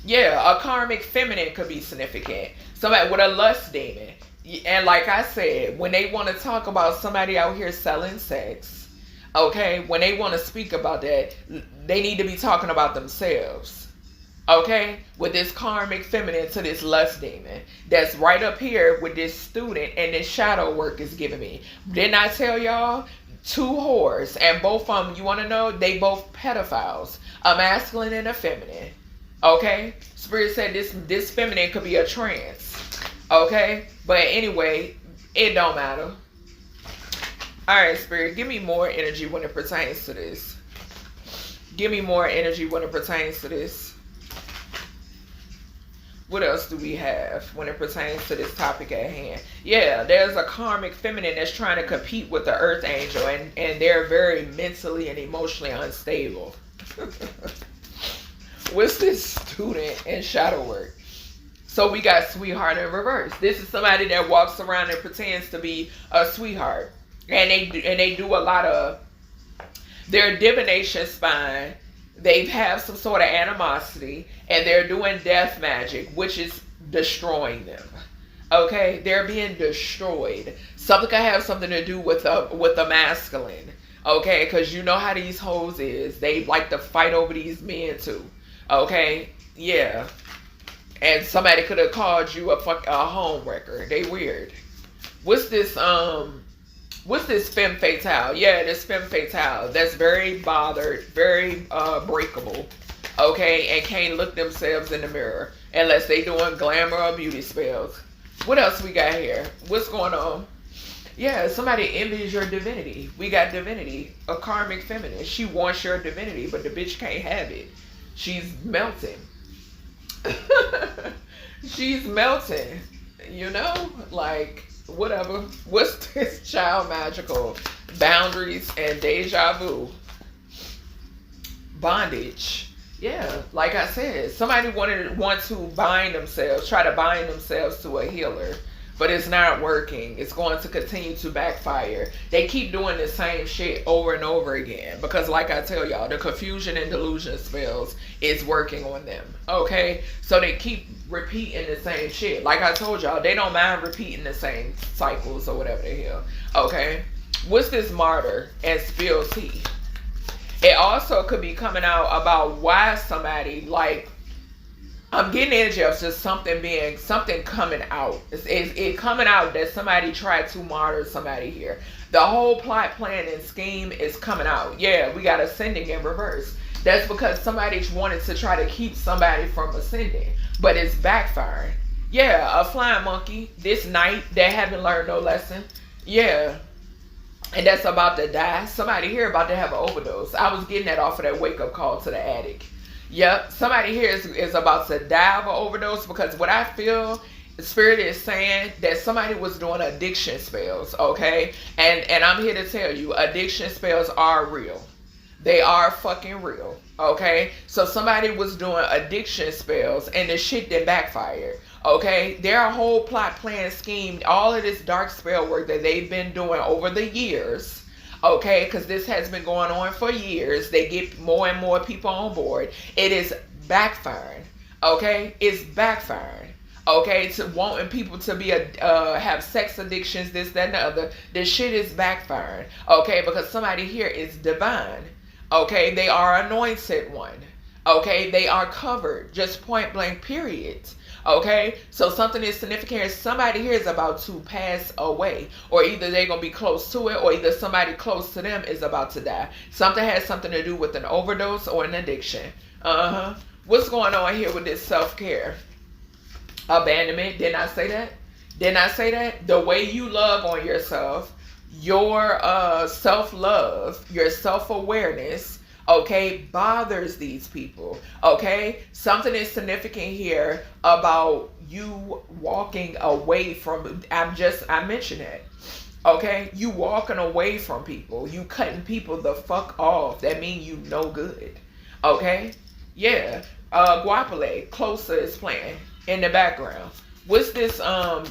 Yeah, a karmic feminine could be significant. Somebody with a lust demon. And like I said, when they want to talk about somebody out here selling sex, okay, when they want to speak about that, they need to be talking about themselves. Okay, with this karmic feminine to this lust demon that's right up here with this student, and this shadow work is giving me. Didn't I tell y'all? 2 whores, and both of them, you want to know, they both pedophiles, a masculine and a feminine. Okay, Spirit said this feminine could be a trans. Okay, but anyway, it don't matter. All right, Spirit, give me more energy when it pertains to this. Give me more energy when it pertains to this. What else do we have when it pertains to this topic at hand? Yeah, there's a karmic feminine that's trying to compete with the earth angel, and they're very mentally and emotionally unstable. What's this student and shadow work? So we got sweetheart in reverse. This is somebody that walks around and pretends to be a sweetheart. And they do a lot of their divination spine. They have some sort of animosity, and they're doing death magic, which is destroying them. Okay, they're being destroyed. Something could have something to do with the masculine. Okay, because you know how these hoes is. They like to fight over these men too. Okay, yeah. And somebody could have called you a home wrecker. They weird. What's this femme fatale? Yeah, this femme fatale that's very bothered, very breakable, okay, and can't look themselves in the mirror unless they doing glamour or beauty spells. What else we got here? What's going on? Yeah, somebody envies your divinity. We got divinity, a karmic feminine. She wants your divinity, but the bitch can't have it. She's melting. She's melting, you know, like whatever. What's this child magical? Boundaries and deja vu. Bondage. Yeah, like I said, somebody want to bind themselves, try to bind themselves to a healer, but it's not working. It's going to continue to backfire. They keep doing the same shit over and over again because, like I tell y'all, the confusion and delusion spells is working on them. Okay, so they keep repeating the same shit. Like I told y'all, they don't mind repeating the same cycles or whatever the hell. Okay, what's this martyr and spill tea? It also could be coming out about why somebody, like, I'm getting energy of just something coming out. It's coming out that somebody tried to martyr somebody here. The whole plot, plan, and scheme is coming out. Yeah, we got ascending in reverse. That's because somebody wanted to try to keep somebody from ascending, but it's backfiring. Yeah, a flying monkey this night that haven't learned no lesson. Yeah. And that's about to die. Somebody here about to have an overdose. I was getting that off of that wake-up call to the attic. Yep, somebody here is about to die of an overdose because what I feel, the spirit is saying that somebody was doing addiction spells, okay? And I'm here to tell you, addiction spells are real. They are fucking real, okay? So somebody was doing addiction spells and the shit that backfired, okay? Their whole plot, plan, scheme, all of this dark spell work that they've been doing over the years, okay, because this has been going on for years. They get more and more people on board. It is backfiring, okay? It's backfiring, okay? To wanting people to be have sex addictions, this, that, and the other. This shit is backfiring, okay? Because somebody here is divine, okay? They are anointed one, okay? They are covered, just point blank, period. Okay, so something is significant here. Somebody here is about to pass away, or either they're going to be close to it, or either somebody close to them is about to die. Something has something to do with an overdose or an addiction. What's going on here with this self-care? Abandonment. Didn't I say that? Didn't I say that? The way you love on yourself, your self-love, your self-awareness, okay, bothers these people, okay? Something is significant here about you walking away from, I mentioned it, okay? You walking away from people, you cutting people the fuck off. That means you no good, okay? Yeah, Guapole, Closer is playing in the background. What's this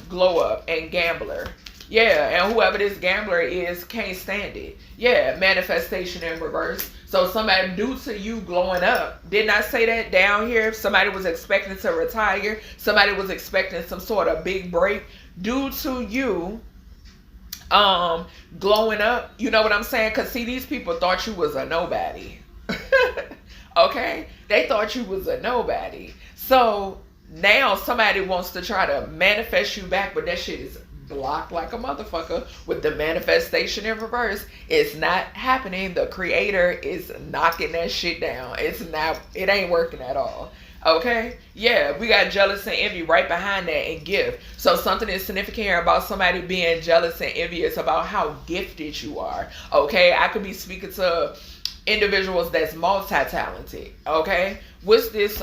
glow up and gambler? Yeah, and whoever this gambler is can't stand it. Yeah, manifestation in reverse. So somebody, due to you glowing up, didn't I say that down here? Somebody was expecting to retire. Somebody was expecting some sort of big break. Due to you glowing up, you know what I'm saying? Because see, these people thought you was a nobody. Okay? They thought you was a nobody. So now somebody wants to try to manifest you back, but that shit is blocked like a motherfucker with the manifestation in reverse. It's not happening. The creator is knocking that shit down. It ain't working at all. Okay? Yeah, we got jealous and envy right behind that and gift. So something is significant here about somebody being jealous and envious about how gifted you are. Okay? I could be speaking to individuals that's multi-talented. Okay? What's this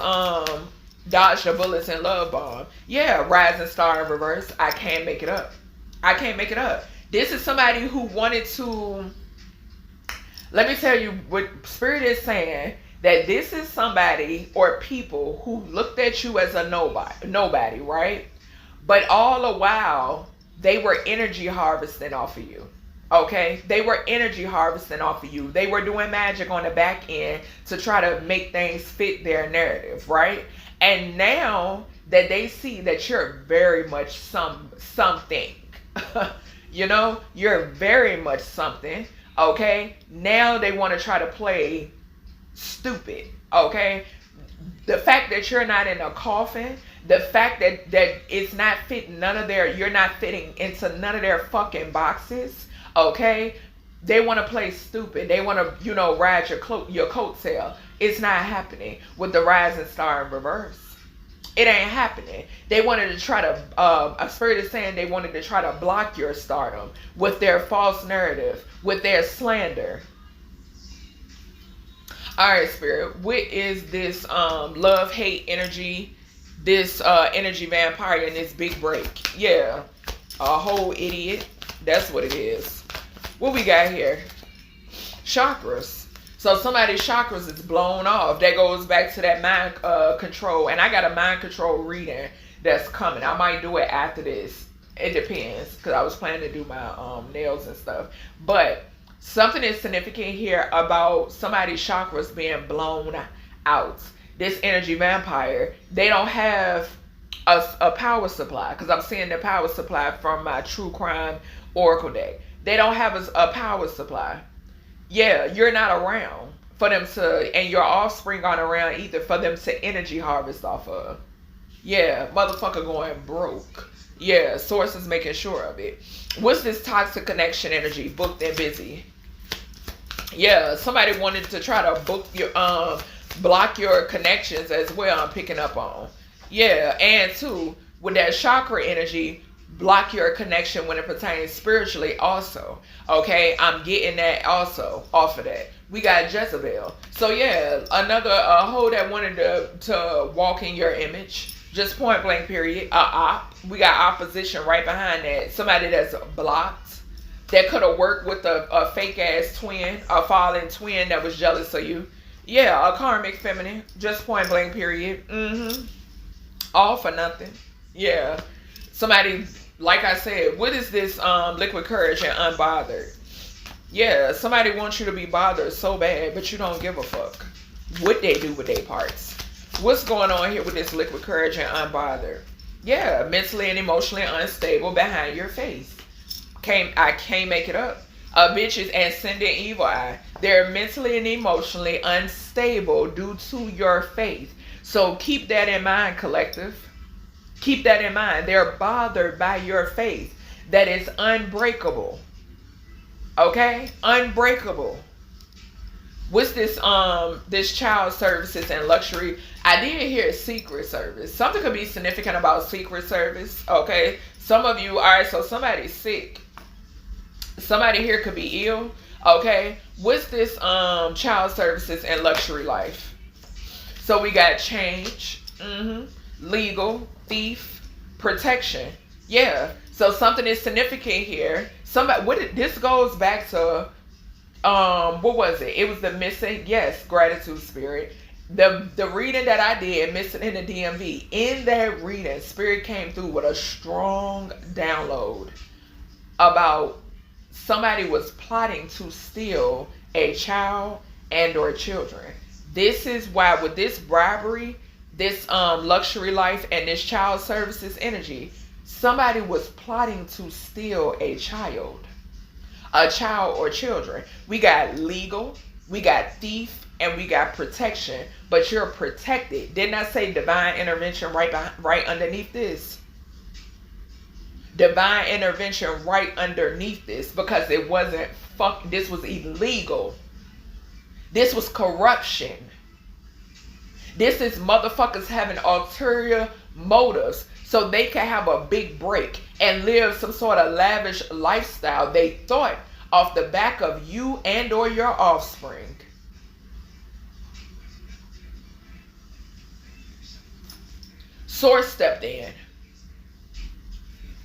dodge the bullets and love bomb? Yeah, rising star in reverse. I can't make it up. I can't make it up. This is somebody who wanted to, let me tell you what Spirit is saying, that this is somebody or people who looked at you as a nobody, right? But all the while, they were energy harvesting off of you. Okay? They were energy harvesting off of you. They were doing magic on the back end to try to make things fit their narrative, right? And now that they see that you're very much something, you know, you're very much something, okay? Now they want to try to play stupid, okay? The fact that you're not in a coffin, the fact that it's not fitting you're not fitting into none of their fucking boxes, okay? They want to play stupid. They want to, you know, ride your coattail. It's not happening with the rising star in reverse. It ain't happening. They wanted to try to, a Spirit is saying they wanted to try to block your stardom with their false narrative, with their slander. All right, Spirit, what is this love-hate energy, this energy vampire and this big break? Yeah, a whole idiot. That's what it is. What we got here? Chakras. So somebody's chakras is blown off. That goes back to that mind control. And I got a mind control reading that's coming. I might do it after this. It depends. Because I was planning to do my nails and stuff. But something is significant here about somebody's chakras being blown out. This energy vampire, they don't have a power supply. Because I'm seeing the power supply from my True Crime Oracle deck. They don't have a power supply. Yeah, you're not around for them to, and your offspring aren't around either for them to energy harvest off of. Yeah, motherfucker going broke. Yeah, source is making sure of it. What's this toxic connection energy? Booked and busy. Yeah, somebody wanted to try to book your, block your connections as well. I'm picking up on. Yeah, and too, with that chakra energy, block your connection when it pertains spiritually also. Okay, I'm getting that also off of that. We got Jezebel. So yeah, another hoe that wanted to walk in your image. Just point blank period. We got opposition right behind that. Somebody that's blocked. That could have worked with a fake ass twin. A fallen twin that was jealous of you. Yeah, a karmic feminine. Just point blank period. All for nothing. Yeah. Somebody, like I said, what is this liquid courage and unbothered? Yeah, somebody wants you to be bothered so bad, but you don't give a fuck what they do with their parts. What's going on here with this liquid courage and unbothered? Yeah, mentally and emotionally unstable behind your face. I can't make it up. A bitch is ascendant evil eye. They're mentally and emotionally unstable due to your faith. So keep that in mind, collective. Keep that in mind. They're bothered by your faith that is unbreakable. Okay? Unbreakable. What's this this child services and luxury? I did hear secret service. Something could be significant about secret service. Okay? Some of you, alright, so somebody's sick. Somebody here could be ill. Okay? What's this child services and luxury life? So we got change. Legal. Thief, protection. Yeah. So something is significant here. This goes back to what was it? It was the missing, yes, gratitude spirit. The reading that I did, missing in the DMV. In that reading, spirit came through with a strong download. about somebody was plotting to steal a child and or children. This is why with this bribery, this luxury life, and this child services energy, somebody was plotting to steal a child or children. We got legal, we got thief, and we got protection. But you're protected. Didn't I say divine intervention right underneath this? Divine intervention right underneath this, because it wasn't this was illegal. This was corruption. This is motherfuckers having ulterior motives so they can have a big break and live some sort of lavish lifestyle they thought off the back of you and or your offspring. Source stepped in.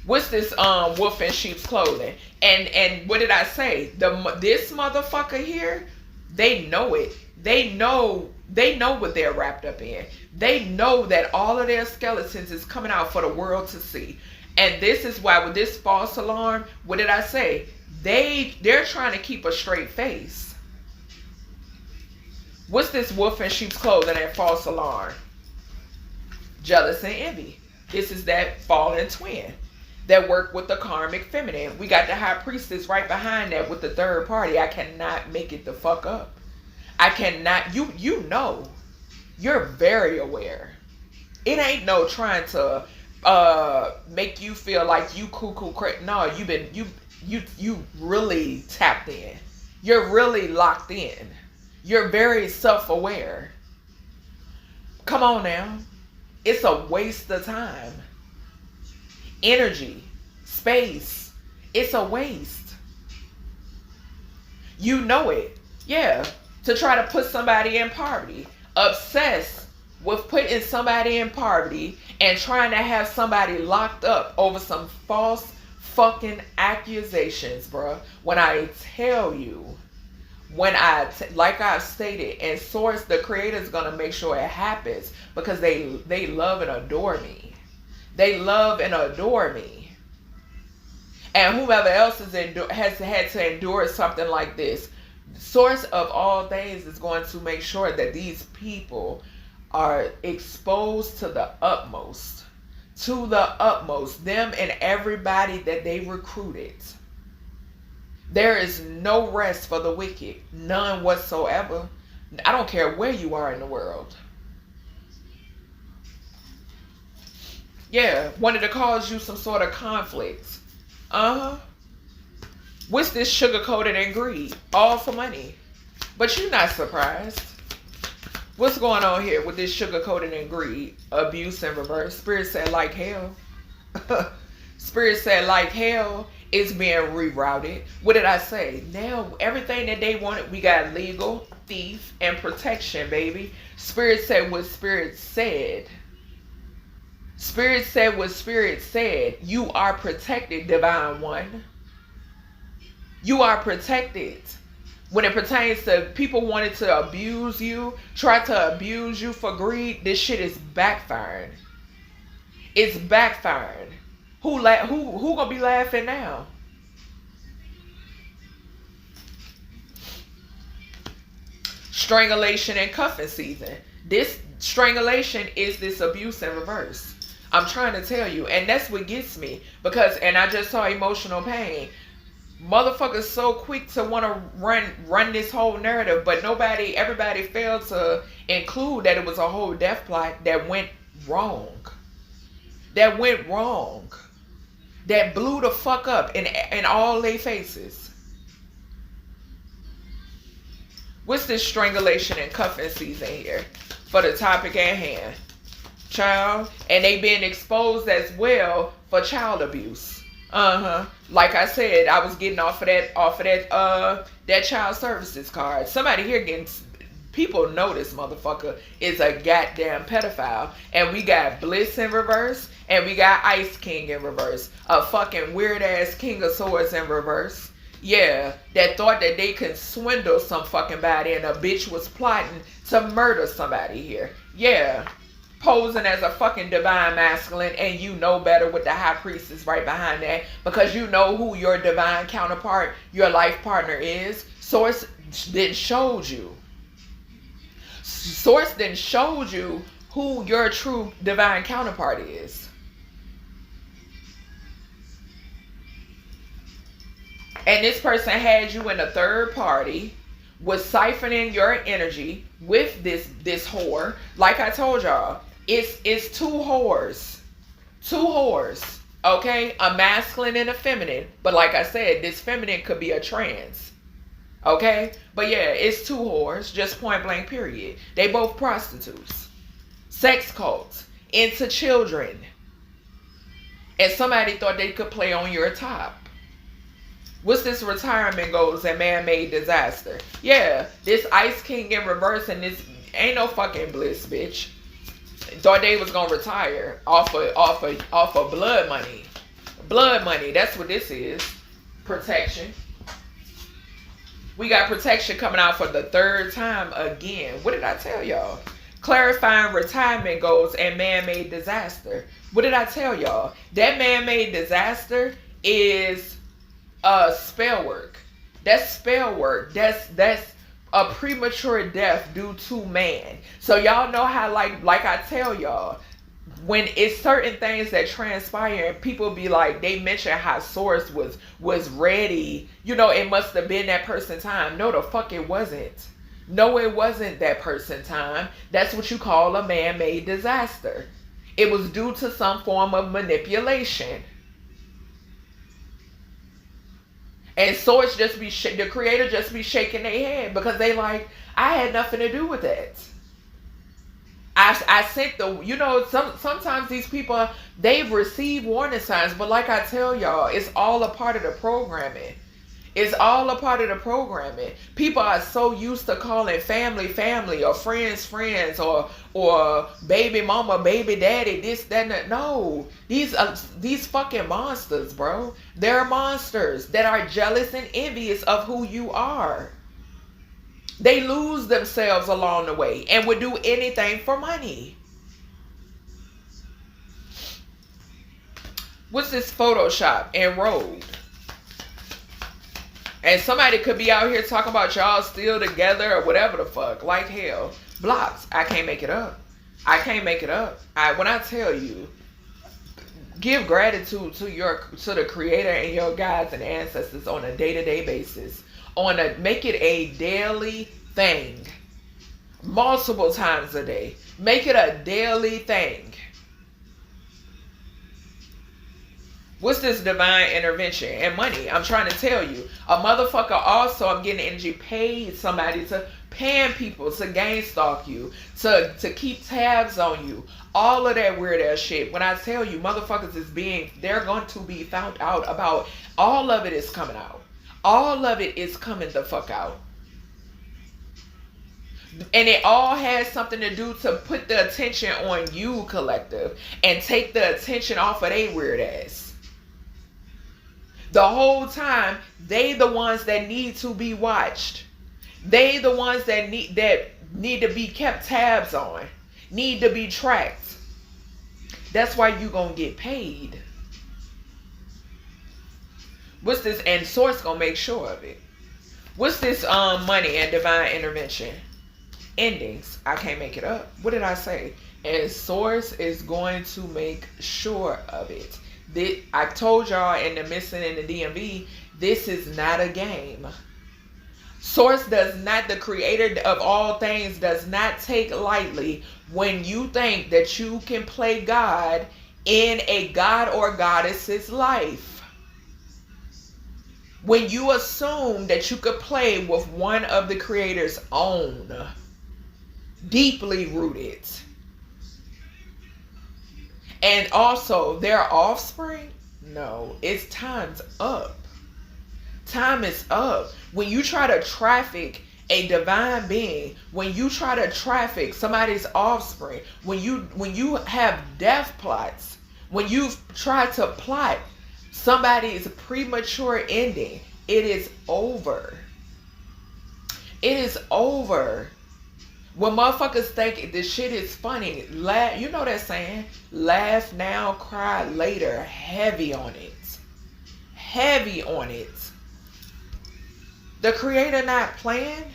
What's this wolf in sheep's clothing? And what did I say? This motherfucker here, they know it. They know what they're wrapped up in. They know that all of their skeletons is coming out for the world to see. And this is why with this false alarm, what did I say? They're trying to keep a straight face. What's this wolf in sheep's clothing and false alarm? Jealous and envy. This is that fallen twin that work with the karmic feminine. We got the high priestess right behind that with the third party. I cannot make it the fuck up. I cannot. You know. You're very aware. It ain't no trying to make you feel like you cuckoo crazy. No, you really tapped in. You're really locked in. You're very self-aware. Come on now. It's a waste of time. Energy. Space. It's a waste. You know it. Yeah. To try to put somebody in poverty. Obsessed with putting somebody in poverty and trying to have somebody locked up over some false fucking accusations, bruh. When I tell you, like I've stated, and Source, the creator's gonna make sure it happens because they love and adore me. They love and adore me. And whoever else has had to endure something like this, Source of all things is going to make sure that these people are exposed to the utmost. To the utmost. Them and everybody that they recruited. There is no rest for the wicked. None whatsoever. I don't care where you are in the world. Yeah, wanted to cause you some sort of conflict. What's this sugar-coated and greed? All for money. But you're not surprised. What's going on here with this sugar-coated and greed? Abuse in reverse. Spirit said like hell. Spirit said like hell is being rerouted. What did I say? Now everything that they wanted, we got legal, thief, and protection, baby. Spirit said what Spirit said. Spirit said what Spirit said. You are protected, Divine One. You are protected. When it pertains to people wanting to abuse you, try to abuse you for greed, this shit is backfiring. It's backfiring. Who gonna be laughing now? Strangulation and cuffing season. This strangulation is this abuse in reverse. I'm trying to tell you, and that's what gets me, because, and I just saw emotional pain. Motherfuckers so quick to want to run this whole narrative, but everybody failed to include that it was a whole death plot that went wrong. That went wrong. That blew the fuck up in all their faces. What's this strangulation and cuffing season here for the topic at hand? Child, and they being exposed as well for child abuse. Like I said, I was getting off of that child services card. Somebody here getting, people know this motherfucker is a goddamn pedophile. And we got Bliss in reverse, and we got Ice King in reverse. A fucking weird ass King of Swords in reverse. Yeah, that thought that they could swindle some fucking body, and a bitch was plotting to murder somebody here. Yeah, posing as a fucking divine masculine, and you know better with the high priestess right behind that, because you know who your divine counterpart, your life partner is. Source then showed you. Source then showed you who your true divine counterpart is. And this person had you in a third party, was siphoning your energy with this whore. Like I told y'all, it's two whores. Two whores. Okay? A masculine and a feminine. But like I said, this feminine could be a trans. Okay? But yeah, it's two whores. Just point blank period. They both prostitutes. Sex cults. Into children. And somebody thought they could play on your top. What's this retirement goals and man-made disaster? Yeah, this Ice King in reverse, and this ain't no fucking bliss, bitch. Thought they was gonna retire off of blood money. Blood money, that's what this is. Protection. We got protection coming out for the third time again. What did I tell y'all? Clarifying retirement goals and man-made disaster. What did I tell y'all? That man-made disaster is spell work. That's spell work. That's a premature death due to man. So y'all know how like I tell y'all, when it's certain things that transpire and people be like, they mention how Source was ready, you know, it must have been that person time. No, the fuck it wasn't. No, it wasn't that person time. That's what you call a man-made disaster. It was due to some form of manipulation. And Source just be, the creator just be shaking their head because they like, I had nothing to do with that. I sent the, you know, sometimes these people, they've received warning signs, but like I tell y'all, it's all a part of the programming. It's all a part of the programming. People are so used to calling family, family, or friends, friends, or baby mama, baby daddy, this, that, and that. No, these fucking monsters, bro. They're monsters that are jealous and envious of who you are. They lose themselves along the way and would do anything for money. What's this Photoshop and road? And somebody could be out here talking about y'all still together or whatever the fuck. Like hell. Blocks. I can't make it up. I can't make it up. When I tell you, give gratitude to the creator and your guides and ancestors on a day-to-day basis. Make it a daily thing. Multiple times a day. Make it a daily thing. What's this divine intervention and money? I'm trying to tell you. A motherfucker also, I'm getting energy, paid somebody to pan people, to gang stalk you, to keep tabs on you. All of that weird ass shit. When I tell you, motherfuckers they're going to be found out about. All of it is coming out. All of it is coming the fuck out. And it all has something to do to put the attention on you, collective, and take the attention off of they weird ass. The whole time, they the ones that need to be watched. They the ones that need to be kept tabs on. Need to be tracked. That's why you gonna get paid. What's this? And Source gonna make sure of it. What's this money and divine intervention? Endings. I can't make it up. What did I say? And Source is going to make sure of it. I told y'all in the Missing in the DMV, this is not a game. Source does not, the creator of all things, does not take lightly when you think that you can play God in a god or goddess's life. When you assume that you could play with one of the creator's own, deeply rooted. And also, their offspring? No, it's time's up. Time is up. When you try to traffic a divine being, when you try to traffic somebody's offspring, when you have death plots, when you try to plot somebody's premature ending, it is over. It is over. When motherfuckers think this shit is funny, laugh, you know that saying, laugh now, cry later. Heavy on it. Heavy on it. The creator not playing.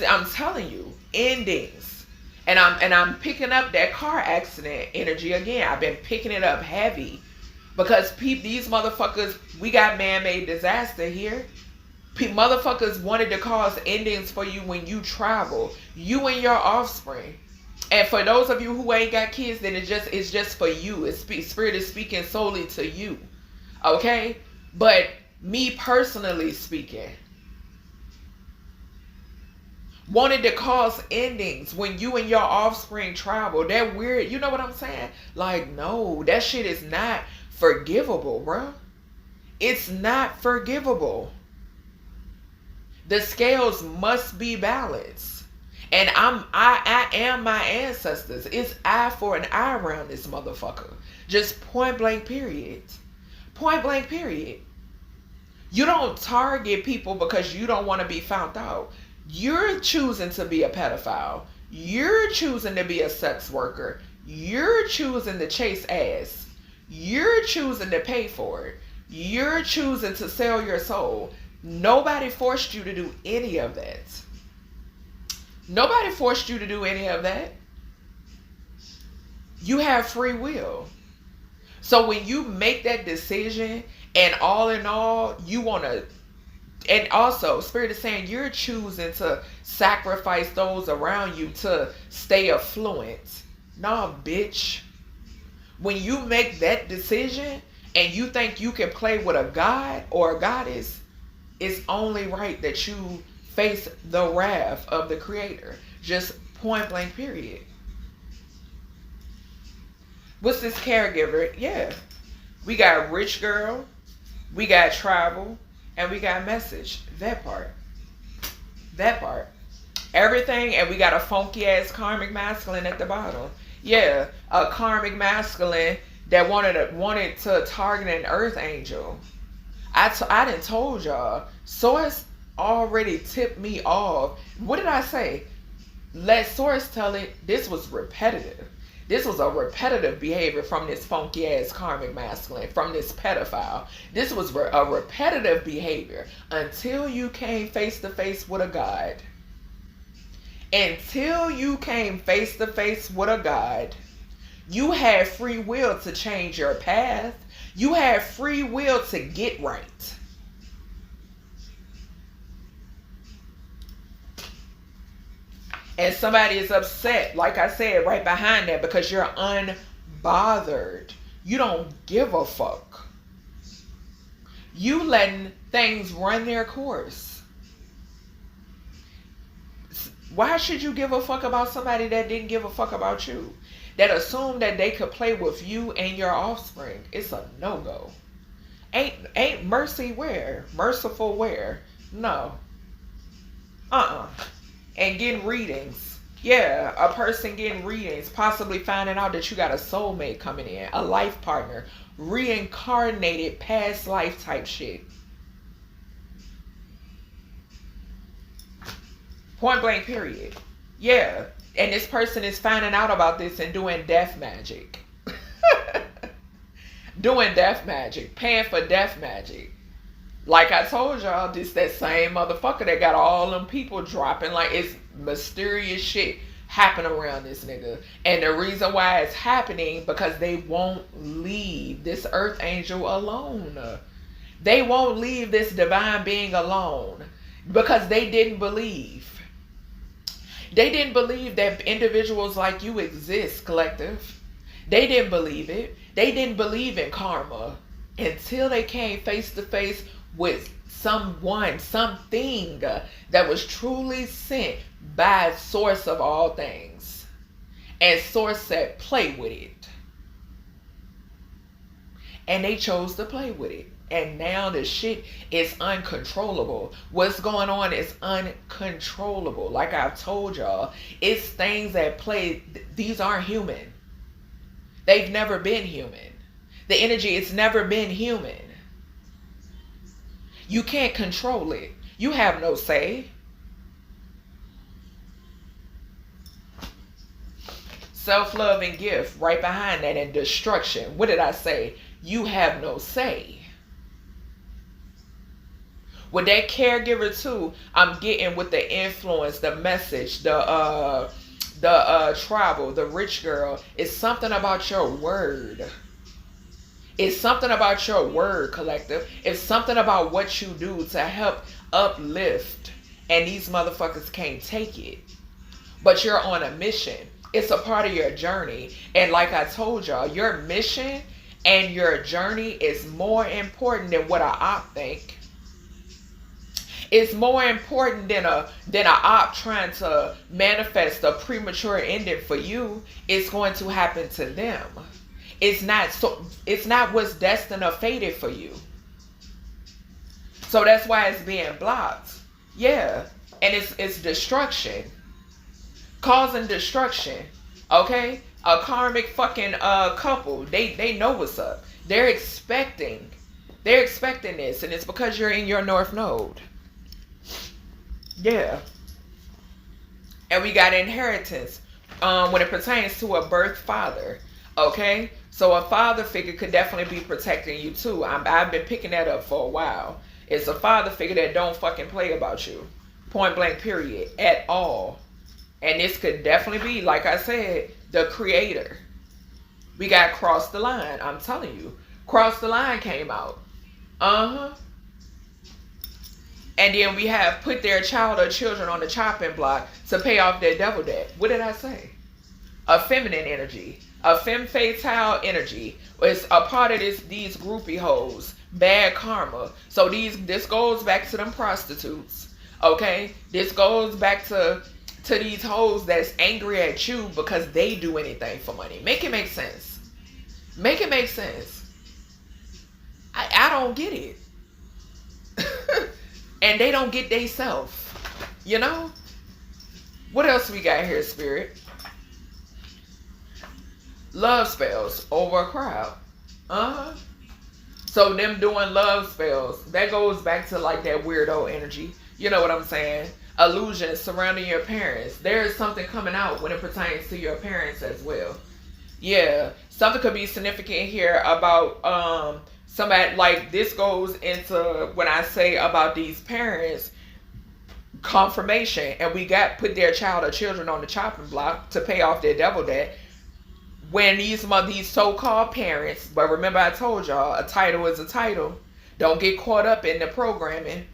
I'm telling you, endings. And I'm picking up that car accident energy again. I've been picking it up heavy. Because these motherfuckers, we got man-made disaster here. Motherfuckers wanted to cause endings for you when you travel. You and your offspring. And for those of you who ain't got kids, then it's just for you. Spirit is speaking solely to you. Okay? But me personally speaking, wanted to cause endings when you and your offspring travel. That weird, you know what I'm saying? Like, no, that shit is not forgivable, bro. It's not forgivable. The scales must be balanced. And I am my ancestors. It's eye for an eye around this motherfucker. Just point blank period. Point blank period. You don't target people because you don't want to be found out. You're choosing to be a pedophile. You're choosing to be a sex worker. You're choosing to chase ass. You're choosing to pay for it. You're choosing to sell your soul. Nobody forced you to do any of that. Nobody forced you to do any of that. You have free will. So when you make that decision, and all in all, you want to, and also, Spirit is saying you're choosing to sacrifice those around you to stay affluent. Nah, bitch. When you make that decision and you think you can play with a god or a goddess, it's only right that you face the wrath of the creator. Just point blank period. What's this caregiver? Yeah. We got rich girl, we got travel, and we got message. That part. That part. Everything, and we got a funky ass karmic masculine at the bottom. Yeah, a karmic masculine that wanted to target an earth angel. I done told y'all. Source already tipped me off. What did I say? Let Source tell it. This was repetitive. This was a repetitive behavior from this funky ass karmic masculine, from this pedophile. This was a repetitive behavior until you came face to face with a god. Until you came face to face with a god, you had free will to change your path. You had free will to get right. And somebody is upset, like I said, right behind that, because you're unbothered. You don't give a fuck. You letting things run their course. Why should you give a fuck about somebody that didn't give a fuck about you? That assumed that they could play with you and your offspring? It's a no-go. Ain't mercy where? Merciful where? No. And getting readings. Yeah, a person getting readings, possibly finding out that you got a soulmate coming in, a life partner, reincarnated past life type shit. Point blank period. Yeah. And this person is finding out about this and doing death magic. Doing death magic. Paying for death magic. Like I told y'all, this that same motherfucker that got all them people dropping. Like, it's mysterious shit happening around this nigga. And the reason why it's happening, because they won't leave this earth angel alone. They won't leave this divine being alone. Because they didn't believe. They didn't believe that individuals like you exist, collective. They didn't believe it. They didn't believe in karma until they came face to face with someone, something that was truly sent by Source of all things. And Source said, play with it. And they chose to play with it. And now the shit is uncontrollable. What's going on is uncontrollable. Like I've told y'all, it's things that play. These aren't human. They've never been human. The energy, it's never been human. You can't control it. You have no say. Self-love and gift right behind that, and destruction. What did I say? You have no say. With that caregiver too, I'm getting with the influence, the message, the tribal, the rich girl. It's something about your word. It's something about your word, collective. It's something about what you do to help uplift. And these motherfuckers can't take it. But you're on a mission. It's a part of your journey. And like I told y'all, your mission and your journey is more important than what a op think. It's more important than a op trying to manifest a premature ending for you. It's going to happen to them. It's not what's destined or fated for you. So that's why it's being blocked. Yeah. And it's destruction. Causing destruction. Okay? A karmic fucking couple. They know what's up. They're expecting this. And it's because you're in your North Node. Yeah. And we got inheritance when it pertains to a birth father. Okay? So a father figure could definitely be protecting you too. I've been picking that up for a while. It's a father figure that don't fucking play about you. Point blank period. At all. And this could definitely be, like I said, the creator. We got Cross the Line. I'm telling you. Cross the Line came out. Uh-huh. And then we have put their child or children on the chopping block to pay off their devil debt. What did I say? A feminine energy. A femme fatale energy. It's a part of these groupie hoes. Bad karma. So this goes back to them prostitutes. Okay? This goes back to these hoes that's angry at you because they do anything for money. Make it make sense. Make it make sense. I don't get it. And they don't get they self. You know? What else we got here, Spirit? Love spells over a crowd. Uh-huh. So them doing love spells, that goes back to like that weirdo energy. You know what I'm saying? Illusions surrounding your parents. There is something coming out when it pertains to your parents as well. Yeah. Something could be significant here about somebody, like this goes into when I say about these parents, confirmation, and we got put their child or children on the chopping block to pay off their devil debt. When these so-called parents, but remember I told y'all, a title is a title. Don't get caught up in the programming.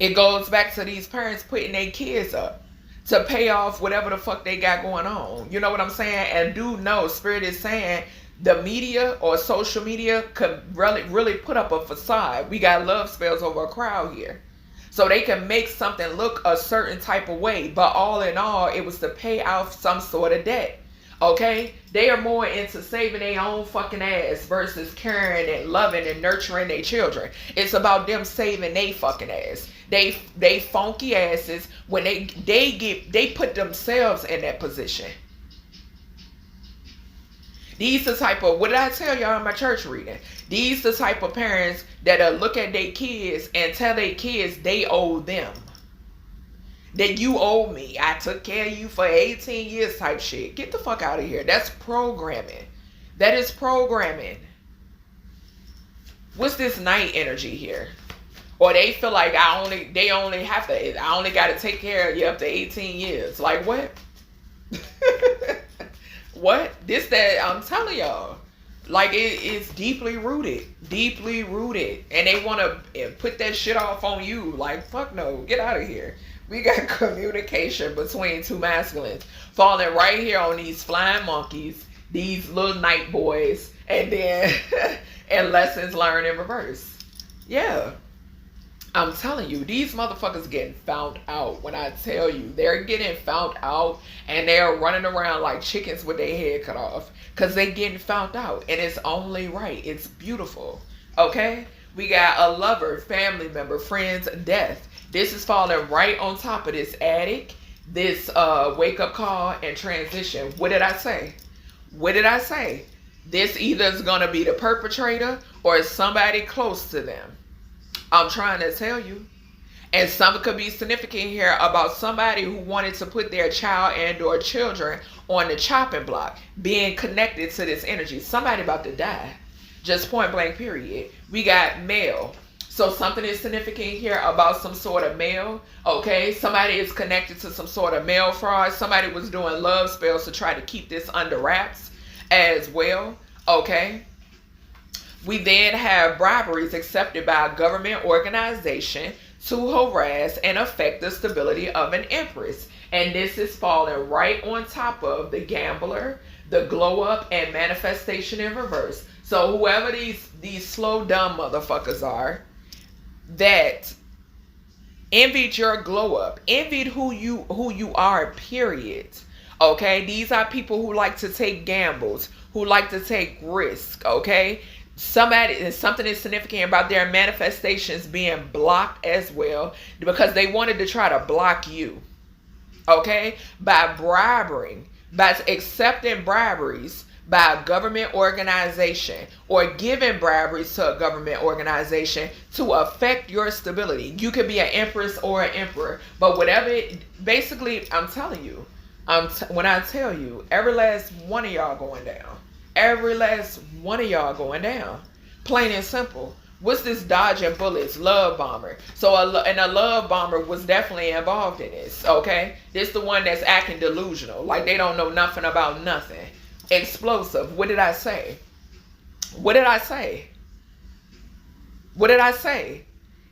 It goes back to these parents putting their kids up to pay off whatever the fuck they got going on. You know what I'm saying? And do know, Spirit is saying the media or social media could really put up a facade. We got love spells over a crowd here. So they can make something look a certain type of way. But all in all, it was to pay off some sort of debt. Okay? They are more into saving their own fucking ass versus caring and loving and nurturing their children. It's about them saving their fucking ass. They funky asses when they put themselves in that position. These the type of, what did I tell y'all in my church reading? These the type of parents that'll look at their kids and tell their kids they owe them. That you owe me. I took care of you for 18 years type shit. Get the fuck out of here. That's programming. That is programming. What's this night energy here? Or they feel like I only got to take care of you up to 18 years. Like what? What? That I'm telling y'all. Like it's deeply rooted. Deeply rooted. And they want to put that shit off on you. Like, fuck no. Get out of here. We got communication between two masculines falling right here on these flying monkeys, these little night boys, and then and lessons learned in reverse. Yeah. I'm telling you, these motherfuckers getting found out. When I tell you, they're getting found out and they're running around like chickens with their head cut off because they getting found out, and it's only right. It's beautiful. Okay? We got a lover, family member, friends, death. This is falling right on top of this addict, this wake-up call, and transition. What did I say? What did I say? This either is going to be the perpetrator or somebody close to them. I'm trying to tell you. And something could be significant here about somebody who wanted to put their child and or children on the chopping block, being connected to this energy. Somebody about to die. Just point blank period. We got male. So something is significant here about some sort of male. Okay. Somebody is connected to some sort of male fraud. Somebody was doing love spells to try to keep this under wraps as well. Okay. We then have briberies accepted by a government organization to harass and affect the stability of an empress. And this is falling right on top of the gambler, the glow up, and manifestation in reverse. So whoever these slow dumb motherfuckers are that envied your glow up, envied who you are, period. Okay, these are people who like to take gambles, who like to take risk. Okay, something is significant about their manifestations being blocked as well, because they wanted to try to block you. Okay, by bribing, by accepting briberies by a government organization or giving briberies to a government organization to affect your stability. You could be an empress or an emperor, but whatever basically, I'm telling you, when I tell you, every last one of y'all going down. Every last one of y'all going down. Plain and simple. What's this dodging bullets? Love bomber. So a love bomber was definitely involved in this. Okay, this the one that's acting delusional, like they don't know nothing about nothing. Explosive. What did I say? What did I say? What did I say?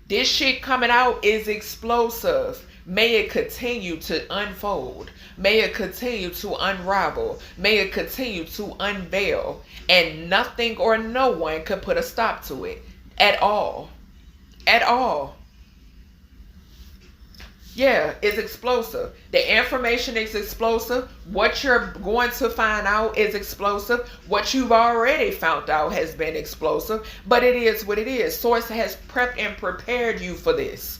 This shit coming out is explosive. May it continue to unfold. May it continue to unravel. May it continue to unveil. And nothing or no one could put a stop to it. At all. At all. Yeah, it's explosive. The information is explosive. What you're going to find out is explosive. What you've already found out has been explosive. But it is what it is. Source has prepped and prepared you for this.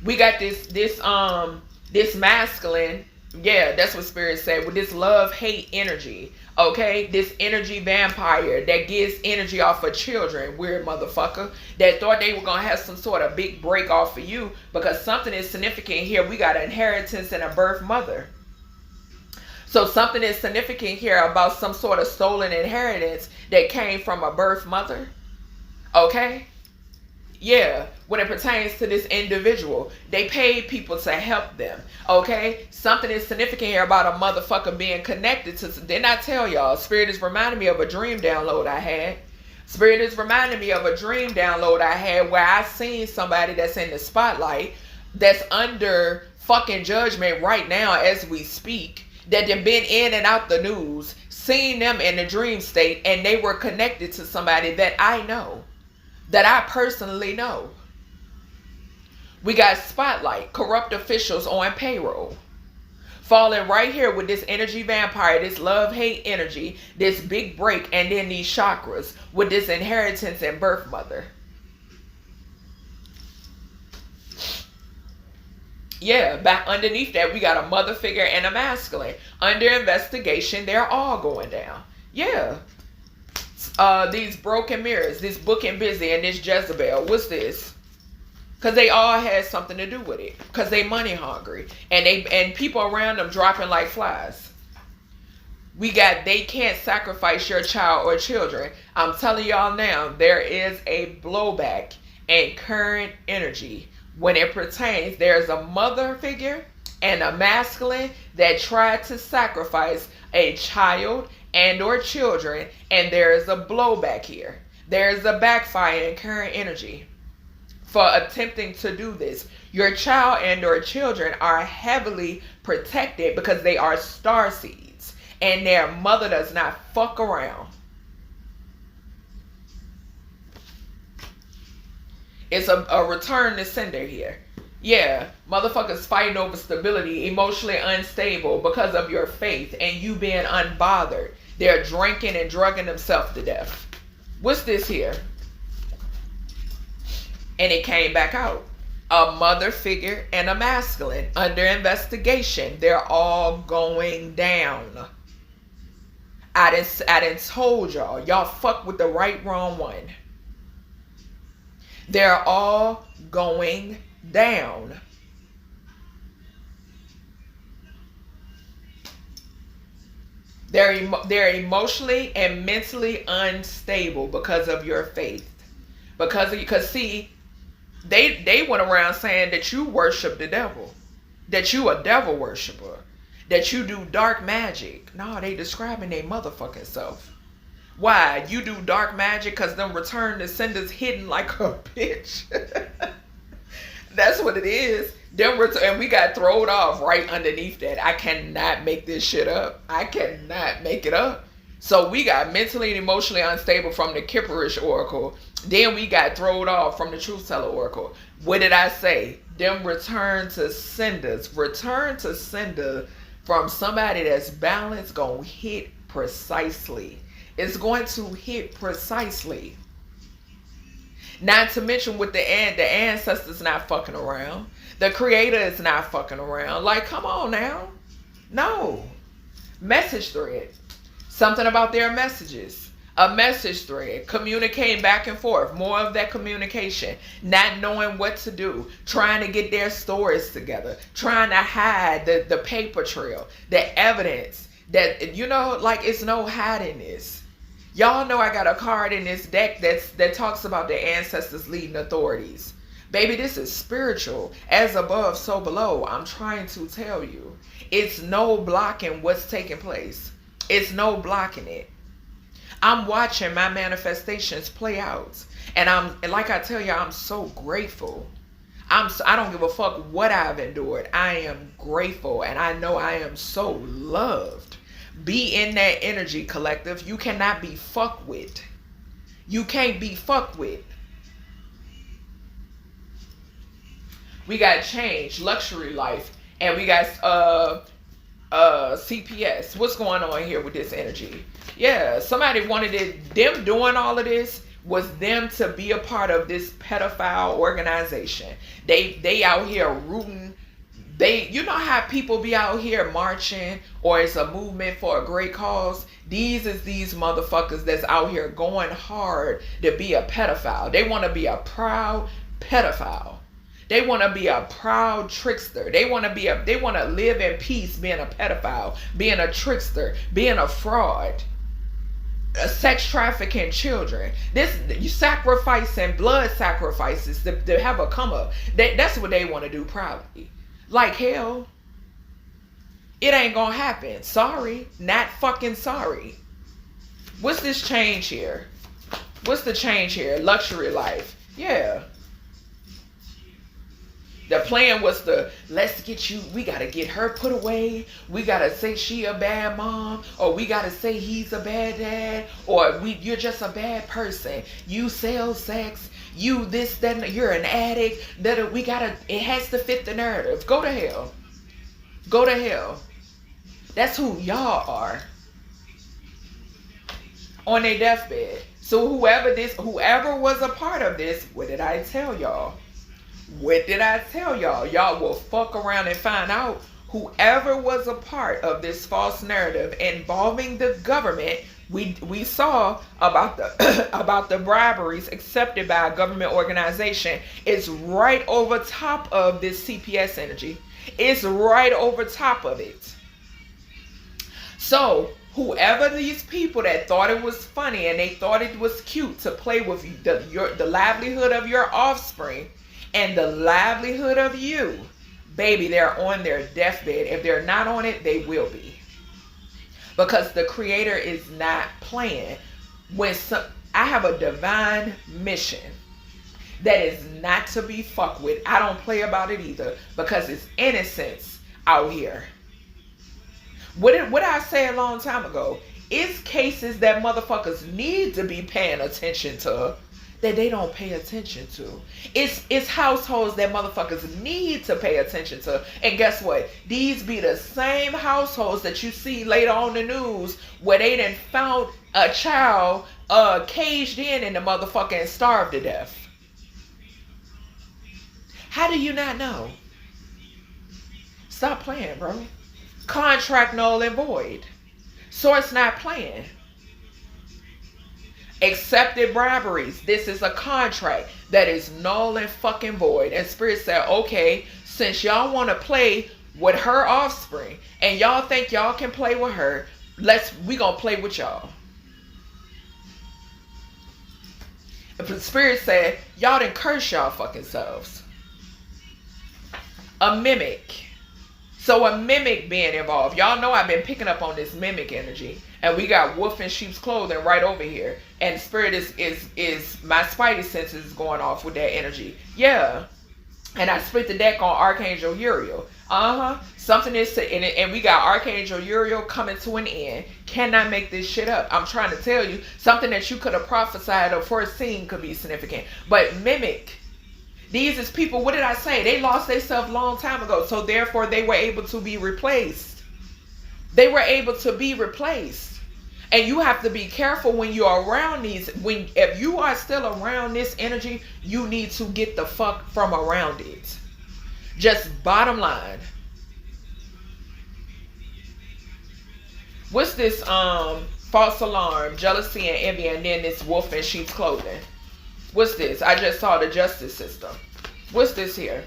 We got this masculine, yeah, that's what Spirit said, with this love-hate energy, okay? This energy vampire that gets energy off of children, weird motherfucker, that thought they were going to have some sort of big break off of you because something is significant here. We got inheritance and a birth mother. So something is significant here about some sort of stolen inheritance that came from a birth mother, okay? Yeah, when it pertains to this individual, they paid people to help them, okay? Something is significant here about a motherfucker being connected to, didn't I tell y'all? Spirit is reminding me of a dream download I had. Spirit is reminding me of a dream download I had where I seen somebody that's in the spotlight, that's under fucking judgment right now as we speak, that have been in and out the news, seen them in the dream state, and they were connected to somebody that I know. That I personally know. We got spotlight, corrupt officials on payroll. Falling right here with this energy vampire, this love-hate energy, this big break, and then these chakras with this inheritance and birth mother. Yeah, back underneath that, we got a mother figure and a masculine. Under investigation, they're all going down. Yeah. These broken mirrors, this book and busy, and this Jezebel. What's this? Because they all had something to do with it. Because they money hungry. And people around them dropping like flies. We got, they can't sacrifice your child or children. I'm telling y'all now, there is a blowback in current energy. When it pertains, there's a mother figure and a masculine that tried to sacrifice a child and or children, and there is a blowback here. There is a backfire in current energy for attempting to do this. Your child and or children are heavily protected because they are star seeds, and their mother does not fuck around. It's a return to sender here. Yeah, motherfuckers fighting over stability, emotionally unstable because of your faith and you being unbothered. They're drinking and drugging themselves to death. What's this here? And it came back out. A mother figure and a masculine under investigation. They're all going down. I done told y'all. Y'all fuck with the right wrong one. They're all going down. They're emotionally and mentally unstable because of your faith. Because see, they went around saying that you worship the devil, that you a devil worshiper, that you do dark magic. No, they describing their motherfucking self. Why? You do dark magic because them return to senders hidden like a bitch. That's what it is. And we got thrown off right underneath that. I cannot make this shit up. I cannot make it up. So we got mentally and emotionally unstable from the Kipperish oracle. Then we got thrown off from the Truth Teller oracle. What did I say? Them return to senders. Return to sender from somebody that's balanced gonna hit precisely. It's going to hit precisely. Not to mention with the ancestors not fucking around. The creator is not fucking around. Like, come on now. No. Message thread. Something about their messages. A message thread. Communicating back and forth. More of that communication. Not knowing what to do. Trying to get their stories together. Trying to hide the paper trail. The evidence. That, you know, like, it's no hiding this. Y'all know I got a card in this deck that talks about the ancestors leading authorities. Baby, this is spiritual. As above, so below. I'm trying to tell you. It's no blocking what's taking place. It's no blocking it. I'm watching my manifestations play out. And like I tell you, I'm so grateful. I don't give a fuck what I've endured. I am grateful. And I know I am so loved. Be in that energy, collective. You cannot be fucked with. You can't be fucked with. We got change, luxury life, and we got CPS. What's going on here with this energy? Yeah, somebody wanted it. Them doing all of this was them to be a part of this pedophile organization. They out here rooting. You know how people be out here marching, or it's a movement for a great cause? These motherfuckers that's out here going hard to be a pedophile. They want to be a proud pedophile. They want to be a proud trickster. They want to live in peace being a pedophile, being a trickster, being a fraud, sex trafficking children. You sacrificing blood sacrifices to have a come up. That's what they want to do proudly. Like hell, it ain't gonna happen. Sorry, not fucking sorry. What's this change here? What's the change here? Luxury life. Yeah. The plan was we gotta get her put away. We gotta say she a bad mom, or we gotta say he's a bad dad, or you're just a bad person. You sell sex. You this, that, you're an addict. It has to fit the narrative. Go to hell. Go to hell. That's who y'all are. On their deathbed. So whoever was a part of this, what did I tell y'all? What did I tell y'all? Y'all will fuck around and find out whoever was a part of this false narrative involving the government. We saw about the briberies accepted by a government organization. It's right over top of this CPS energy. It's right over top of it. So whoever these people that thought it was funny and they thought it was cute to play with the livelihood of your offspring and the livelihood of you, baby, they're on their deathbed. If they're not on it, they will be. Because the creator is not playing. I have a divine mission that is not to be fucked with. I don't play about it either, because it's innocence out here. What did I say a long time ago? It's cases that motherfuckers need to be paying attention to that they don't pay attention to. It's households that motherfuckers need to pay attention to. And guess what? These be the same households that you see later on the news where they done found a child caged in the motherfucker and starved to death. How do you not know? Stop playing, bro. Contract null and void. Source not playing. Accepted briberies. This is a contract that is null and fucking void. And Spirit said, okay, since y'all want to play with her offspring and y'all think y'all can play with her, we gonna play with y'all. The Spirit said, y'all done curse y'all fucking selves. A mimic. So a mimic being involved. Y'all know I've been picking up on this mimic energy. And we got wolf in sheep's clothing right over here. And Spirit is my spidey senses is going off with that energy. Yeah. And I split the deck on Archangel Uriel. Something is and we got Archangel Uriel coming to an end. Cannot make this shit up. I'm trying to tell you, something that you could have prophesied or foreseen could be significant. But mimic. These is people, what did I say? They lost themselves a long time ago. So therefore they were able to be replaced. They were able to be replaced. And you have to be careful when you're around these. If you are still around this energy, you need to get the fuck from around it. Just bottom line. What's this false alarm, jealousy and envy, and then this wolf in sheep's clothing? What's this? I just saw the justice system. What's this here?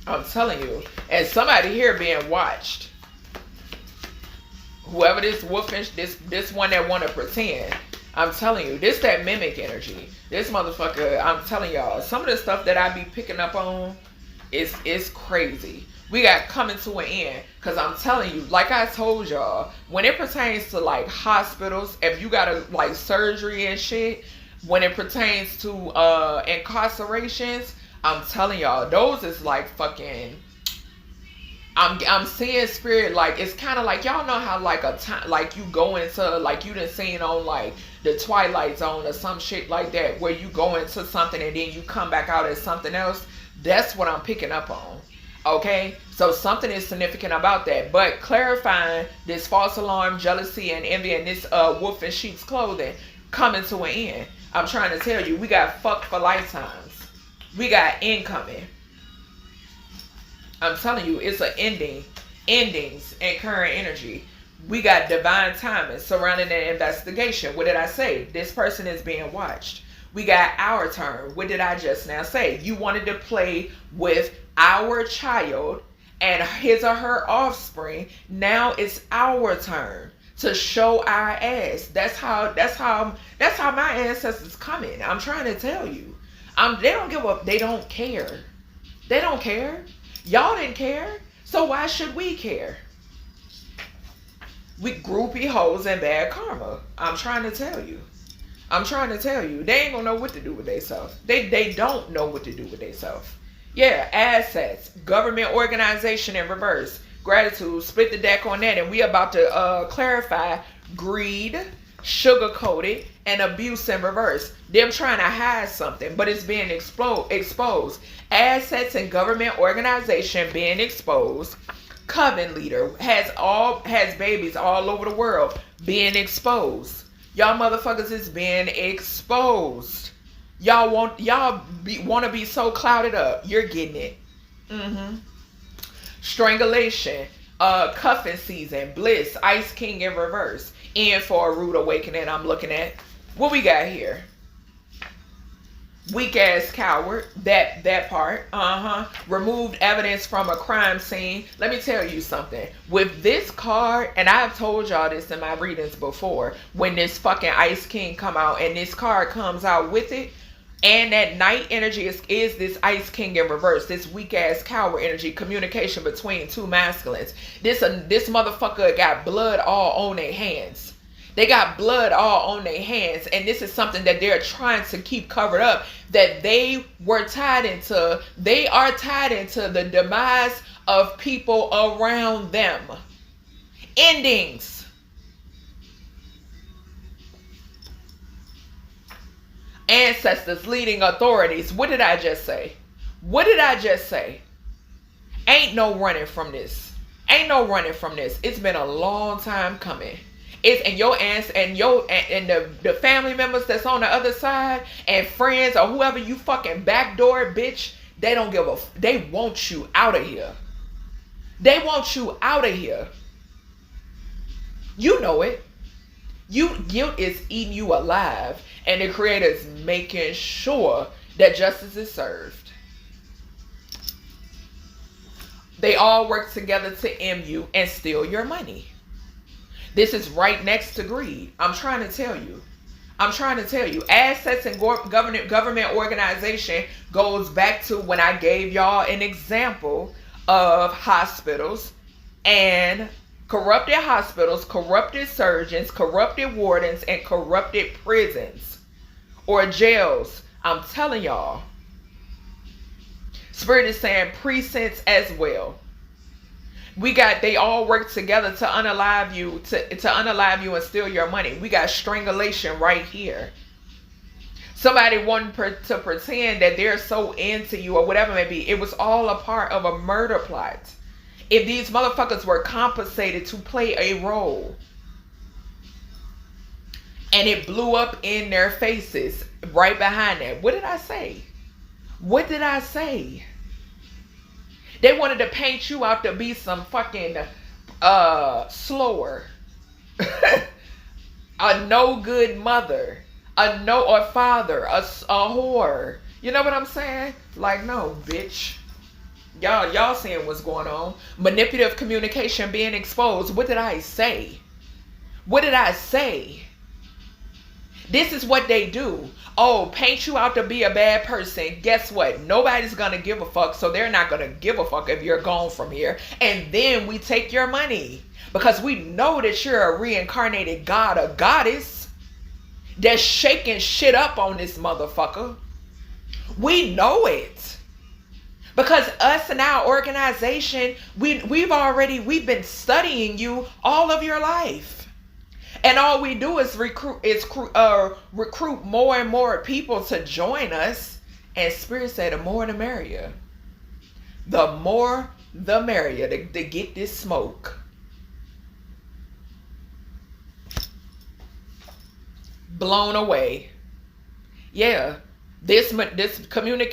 I'm telling you. And somebody here being watched. Whoever this wolf is, this one that want to pretend. I'm telling you. This that mimic energy. This motherfucker, I'm telling y'all. Some of the stuff that I be picking up on is crazy. We got coming to an end. Because I'm telling you, like I told y'all, when it pertains to like hospitals, if you got a like surgery and shit, when it pertains to incarcerations, I'm telling y'all, those is like fucking. I'm seeing Spirit like it's kind of like y'all know how like a time like you go into like you done seen on like the Twilight Zone or some shit like that where you go into something and then you come back out as something else. That's what I'm picking up on. Okay, so something is significant about that. But clarifying this false alarm, jealousy, and envy, and this wolf in sheep's clothing coming to an end. I'm trying to tell you, we got fucked for lifetimes. We got incoming. I'm telling you, it's an endings and current energy. We got divine timing surrounding an investigation. What did I say? This person is being watched. We got our turn. What did I just now say? You wanted to play with our child and his or her offspring. Now it's our turn to show our ass. That's how my ancestors come in. I'm trying to tell you. They don't give up. They don't care. They don't care. Y'all didn't care. So why should we care? We groupie hoes and bad karma. I'm trying to tell you. I'm trying to tell you. They ain't gonna know what to do with themselves. They don't know what to do with themselves. Yeah, assets, government organization in reverse. Gratitude, split the deck on that, and we about to clarify greed, sugar-coated, and abuse in reverse. Them trying to hide something, but it's being exposed. Assets and government organization being exposed. Coven leader has babies all over the world being exposed. Y'all motherfuckers is being exposed. Y'all want to be so clouded up. You're getting it. Strangulation, cuffing season, bliss, Ice King in reverse. In for a rude awakening. I'm looking at what we got here. Weak ass coward. That part. Removed evidence from a crime scene. Let me tell you something. With this card, and I've told y'all this in my readings before, when this fucking Ice King come out and this card comes out with it, and that night energy is this Ice King in reverse, this weak ass coward energy, communication between two masculines. This motherfucker got blood all on their hands. They got blood all on their hands, and this is something that they're trying to keep covered up, that they are tied into the demise of people around them. Endings. Ancestors, leading authorities. What did I just say? What did I just say? Ain't no running from this. Ain't no running from this. It's been a long time coming. And your aunts and the family members that's on the other side and friends or whoever you fucking backdoor bitch, they don't give a they want you out of here. They want you out of here. You know it. Guilt is eating you alive, and the Creator is making sure that justice is served. They all work together to end you and steal your money. This is right next to greed. I'm trying to tell you. Assets and government organization goes back to when I gave y'all an example of hospitals and corrupted hospitals, corrupted surgeons, corrupted wardens, and corrupted prisons or jails. I'm telling y'all. Spirit is saying precincts as well. They all work together to unalive you, to unalive you and steal your money. We got strangulation right here. Somebody wanting to pretend that they're so into you or whatever it may be. It was all a part of a murder plot. If these motherfuckers were compensated to play a role, and it blew up in their faces right behind that. What did I say? What did I say? They wanted to paint you out to be some fucking slower, a no good mother, or father, a whore. You know what I'm saying? Like, no, bitch. Y'all seeing what's going on? Manipulative communication being exposed. What did I say? What did I say? This is what they do. Oh, paint you out to be a bad person. Guess what? Nobody's going to give a fuck, so they're not going to give a fuck if you're gone from here. And then we take your money because we know that you're a reincarnated god or goddess that's shaking shit up on this motherfucker. We know it. Because us and our organization, we've been studying you all of your life. And all we do is recruit more and more people to join us. And Spirit said, the more the merrier. The more the merrier to get this smoke. Blown away. Yeah.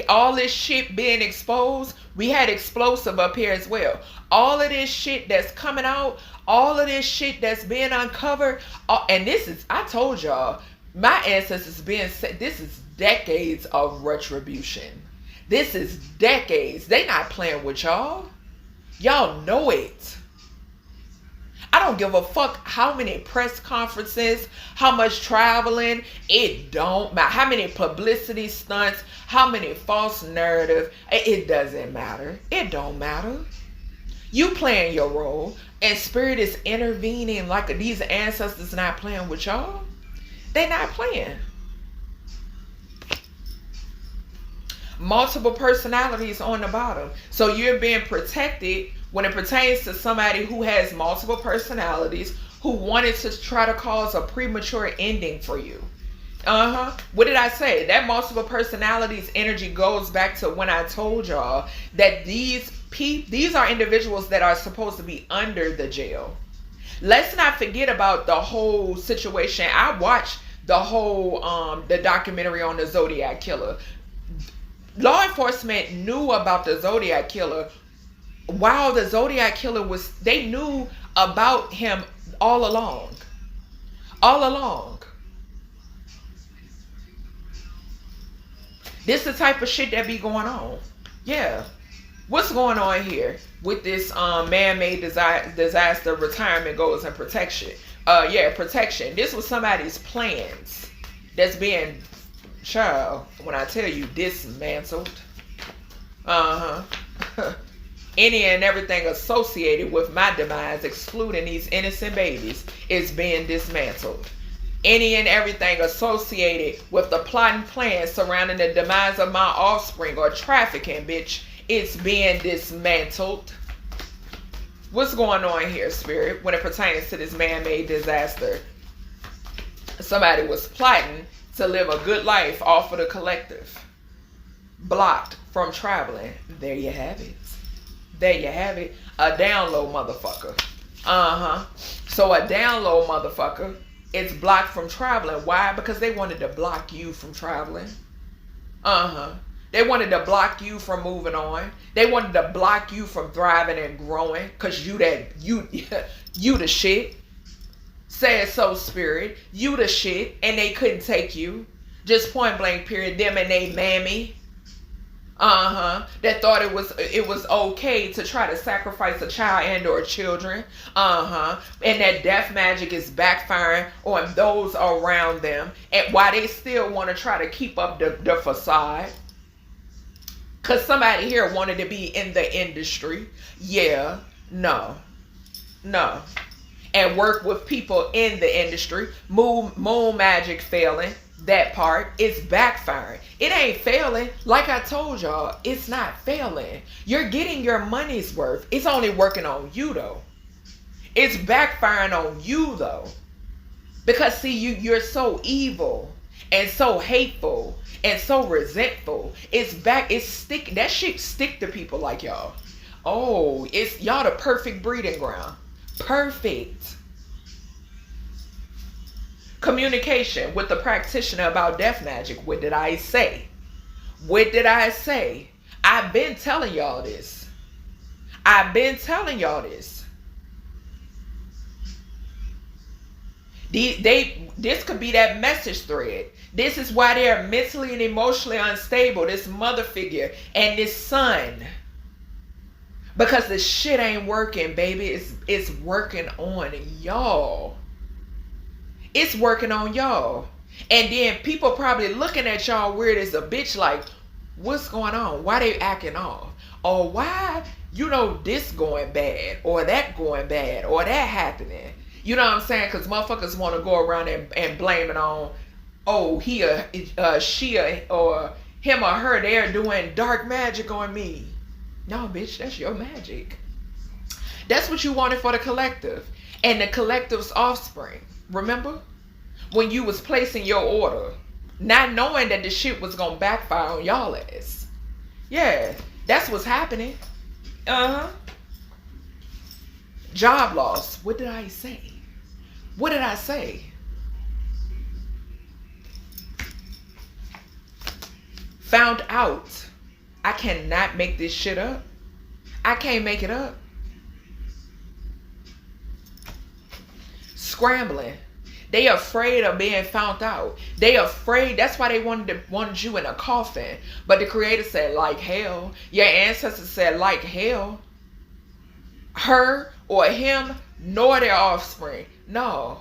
All this shit being exposed, we had explosive up here as well. All of this shit that's coming out, all of this shit that's being uncovered, and I told y'all, my ancestors being said, this is decades of retribution. This is decades. They not playing with y'all. Y'all know it. I don't give a fuck how many press conferences, how much traveling, it don't matter. How many publicity stunts, how many false narrative, it doesn't matter. It don't matter. You playing your role, and Spirit is intervening like these ancestors not playing with y'all. They not playing. Multiple personalities on the bottom. So you're being protected when it pertains to somebody who has multiple personalities, who wanted to try to cause a premature ending for you. What did I say? That multiple personalities energy goes back to when I told y'all that these are individuals that are supposed to be under the jail. Let's not forget about the whole situation. I watched the whole the documentary on the Zodiac Killer. Law enforcement knew about the Zodiac Killer while the Zodiac Killer they knew about him all along. This the type of shit that be going on. Yeah. What's going on here with this man-made disaster, retirement goals, and protection? Protection. This was somebody's plans that's being, child, when I tell you, dismantled. Any and everything associated with my demise, excluding these innocent babies, is being dismantled. Any and everything associated with the plot and plan surrounding the demise of my offspring or trafficking, bitch, it's being dismantled. What's going on here, Spirit, when it pertains to this man-made disaster? Somebody was plotting to live a good life off of the collective. Blocked from traveling. There you have it. There you have it. A down low motherfucker. So a down low motherfucker is blocked from traveling. Why? Because they wanted to block you from traveling. They wanted to block you from moving on. They wanted to block you from thriving and growing. Because you the shit. Said so, spirit. You the shit, and they couldn't take you. Just point blank period. Them and they mammy. That thought it was okay to try to sacrifice a child and or children. And that death magic is backfiring on those around them. And why they still want to try to keep up the facade. Because somebody here wanted to be in the industry. Yeah. No. And work with people in the industry. Moon magic failing. That part is backfiring. It ain't failing. Like I told y'all, it's not failing. You're getting your money's worth. It's only working on you though. It's backfiring on you though. Because see, you're so evil and so hateful and so resentful. It's stick. That shit stick to people like y'all. Oh, it's y'all the perfect breeding ground. Perfect. Communication with the practitioner about death magic. What did I say? What did I say? I've been telling y'all this. This could be that message thread. This is why they're mentally and emotionally unstable. This mother figure and this son. Because the shit ain't working, baby. It's working on y'all. It's working on y'all. And then people probably looking at y'all weird as a bitch like, what's going on? Why they acting off? Or why, this going bad, or that going bad, or that happening. You know what I'm saying? Because motherfuckers want to go around and blame it on, oh, she or him or her, they're doing dark magic on me. No, bitch, that's your magic. That's what you wanted for the collective. And the collective's offspring. Remember? When you was placing your order, not knowing that the shit was going to backfire on y'all ass. Yeah, that's what's happening. Job loss. What did I say? What did I say? Found out. I cannot make this shit up. I can't make it up. Scrambling. They afraid of being found out. They afraid. That's why they wanted you in a coffin. But the creator said, like hell. Your ancestors said, like hell. Her or him, nor their offspring. No,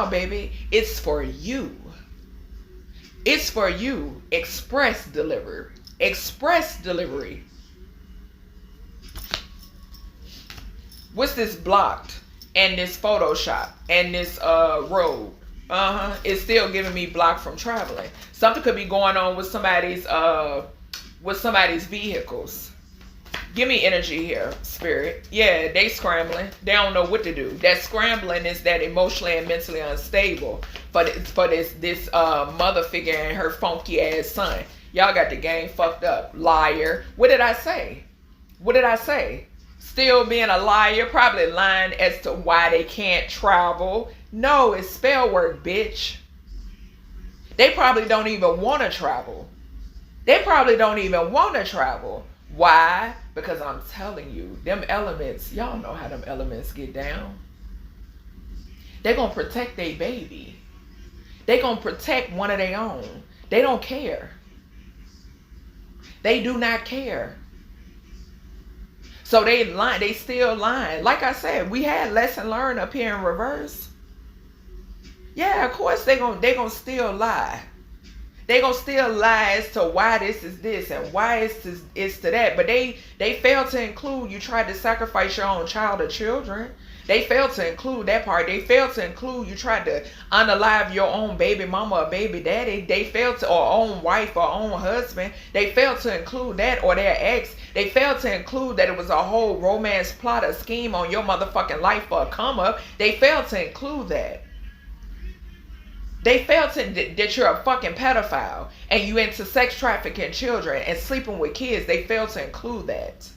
baby. It's for you. It's for you. Express delivery. Express delivery. What's this blocked? And this Photoshop and this road. It's still giving me blocked from traveling. Something could be going on with somebody's vehicles. Give me energy here, spirit. Yeah, they scrambling. They don't know what to do. That scrambling is that emotionally and mentally unstable for this mother figure and her funky ass son. Y'all got the game fucked up. Liar. What did I say? Still being a liar, probably lying as to why they can't travel. No, it's spell work, bitch. They probably don't even want to travel. Why? Because I'm telling you, them elements, y'all know how them elements get down. They're going to protect their baby. They're going to protect one of their own. They don't care. They do not care. So they lying. They still lying. Like I said, we had lesson learned up here in reverse. Yeah, of course they gonna still lie. They gonna still lie as to why this is this and why it's to that. But they failed to include you tried to sacrifice your own child or children. They failed to include that part. They failed to include you tried to unalive your own baby mama or baby daddy. They failed to, or own wife or own husband. They failed to include that, or their ex. They failed to include that it was a whole romance plot, a scheme on your motherfucking life for a come up. They failed to include that. They failed to, that you're a fucking pedophile and you into sex trafficking children and sleeping with kids. They failed to include that.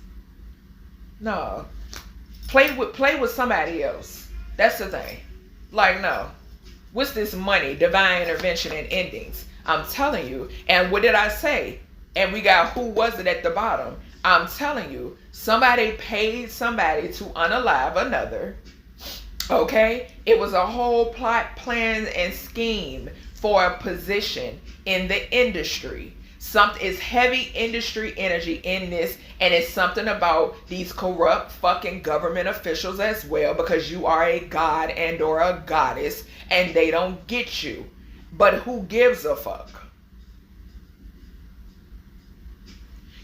No. Play with somebody else. That's the thing. Like, no. What's this money, divine intervention, and endings? I'm telling you. And what did I say? And we got who was it at the bottom. I'm telling you. Somebody paid somebody to unalive another. Okay? It was a whole plot, plan, and scheme for a position in the industry. It's heavy industry energy in this, and it's something about these corrupt fucking government officials as well, because you are a god and or a goddess and they don't get you. But who gives a fuck?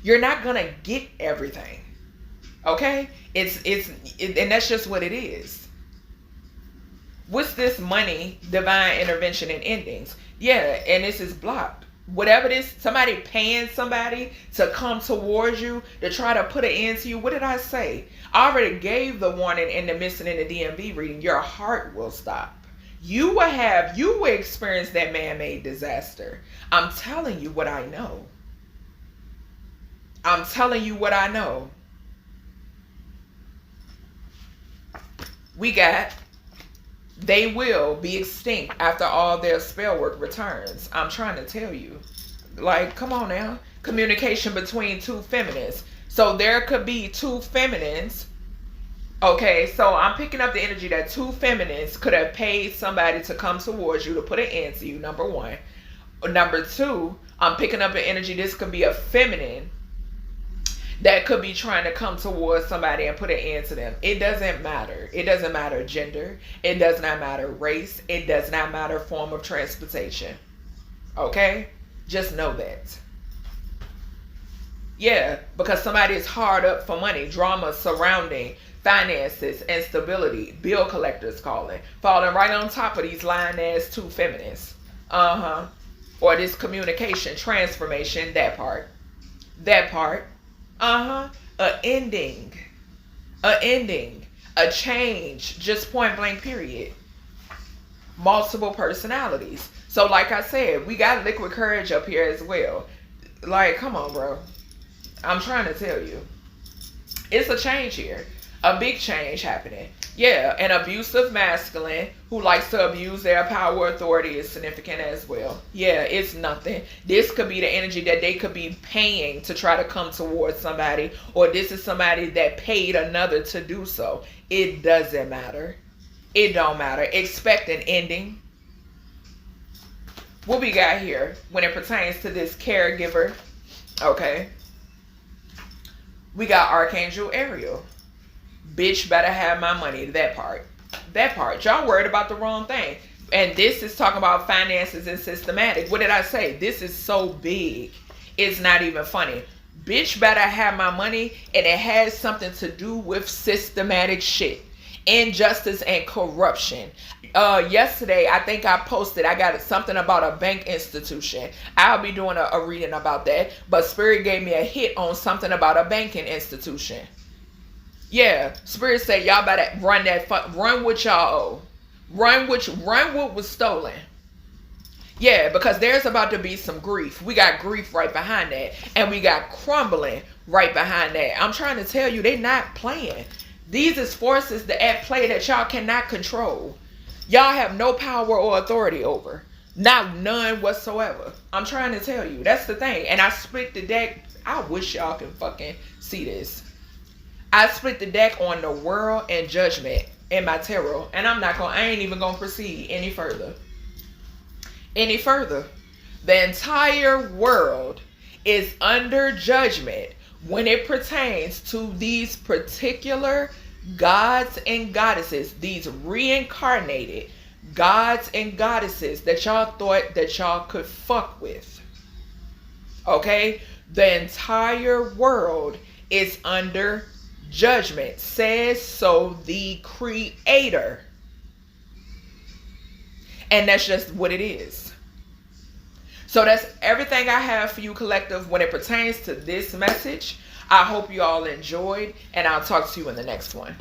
You're not gonna get everything. Okay? And that's just what it is. What's this money, divine intervention, and endings? Yeah, and this is blocked. Whatever this, somebody paying somebody to come towards you to try to put an end to you. What did I say? I already gave the warning in the missing in the DMV reading. Your heart will stop. You will experience that man-made disaster. I'm telling you what I know. I'm telling you what I know. We got, they will be extinct after all their spell work returns. I'm trying to tell you. Like, come on now. Communication between two feminines. So there could be two feminines. Okay, so I'm picking up the energy that two feminines could have paid somebody to come towards you to put an end to you, number one. Number two, I'm picking up an energy, this could be a feminine that could be trying to come towards somebody and put an end to them. It doesn't matter. It doesn't matter gender. It does not matter race. It does not matter form of transportation. Okay? Just know that. Yeah, because somebody is hard up for money. Drama surrounding finances, instability. Bill collectors falling right on top of these lying ass two feminists. Or this communication, transformation, that part. A ending, a change, just point blank period. Multiple personalities. So like I said, we got liquid courage up here as well. Like, come on, bro. I'm trying to tell you. It's a change here. A big change happening. Yeah, an abusive masculine who likes to abuse their power, authority is significant as well. Yeah, it's nothing. This could be the energy that they could be paying to try to come towards somebody, or this is somebody that paid another to do so. It doesn't matter. It don't matter. Expect an ending. What we got here when it pertains to this caregiver? Okay. We got Archangel Ariel. Bitch better have my money. That part. Y'all worried about the wrong thing. And this is talking about finances and systematic. What did I say? This is so big. It's not even funny. Bitch better have my money, and it has something to do with systematic shit. Injustice and corruption. Yesterday, I think I posted, I got something about a bank institution. I'll be doing a reading about that. But Spirit gave me a hit on something about a banking institution. Yeah, Spirit said y'all better run what y'all owe. Run what was stolen. Yeah, because there's about to be some grief. We got grief right behind that. And we got crumbling right behind that. I'm trying to tell you, they're not playing. These is forces that at play that y'all cannot control. Y'all have no power or authority over. None whatsoever. I'm trying to tell you. That's the thing. And I split the deck. I wish y'all can fucking see this. I split the deck on the world and judgment in my tarot. And I ain't even going to proceed any further. The entire world is under judgment when it pertains to these particular gods and goddesses, these reincarnated gods and goddesses that y'all thought that y'all could fuck with. Okay? The entire world is under judgment. Says so the Creator. And that's just what it is. So that's everything I have for you, collective, when it pertains to this message. I hope you all enjoyed, and I'll talk to you in the next one.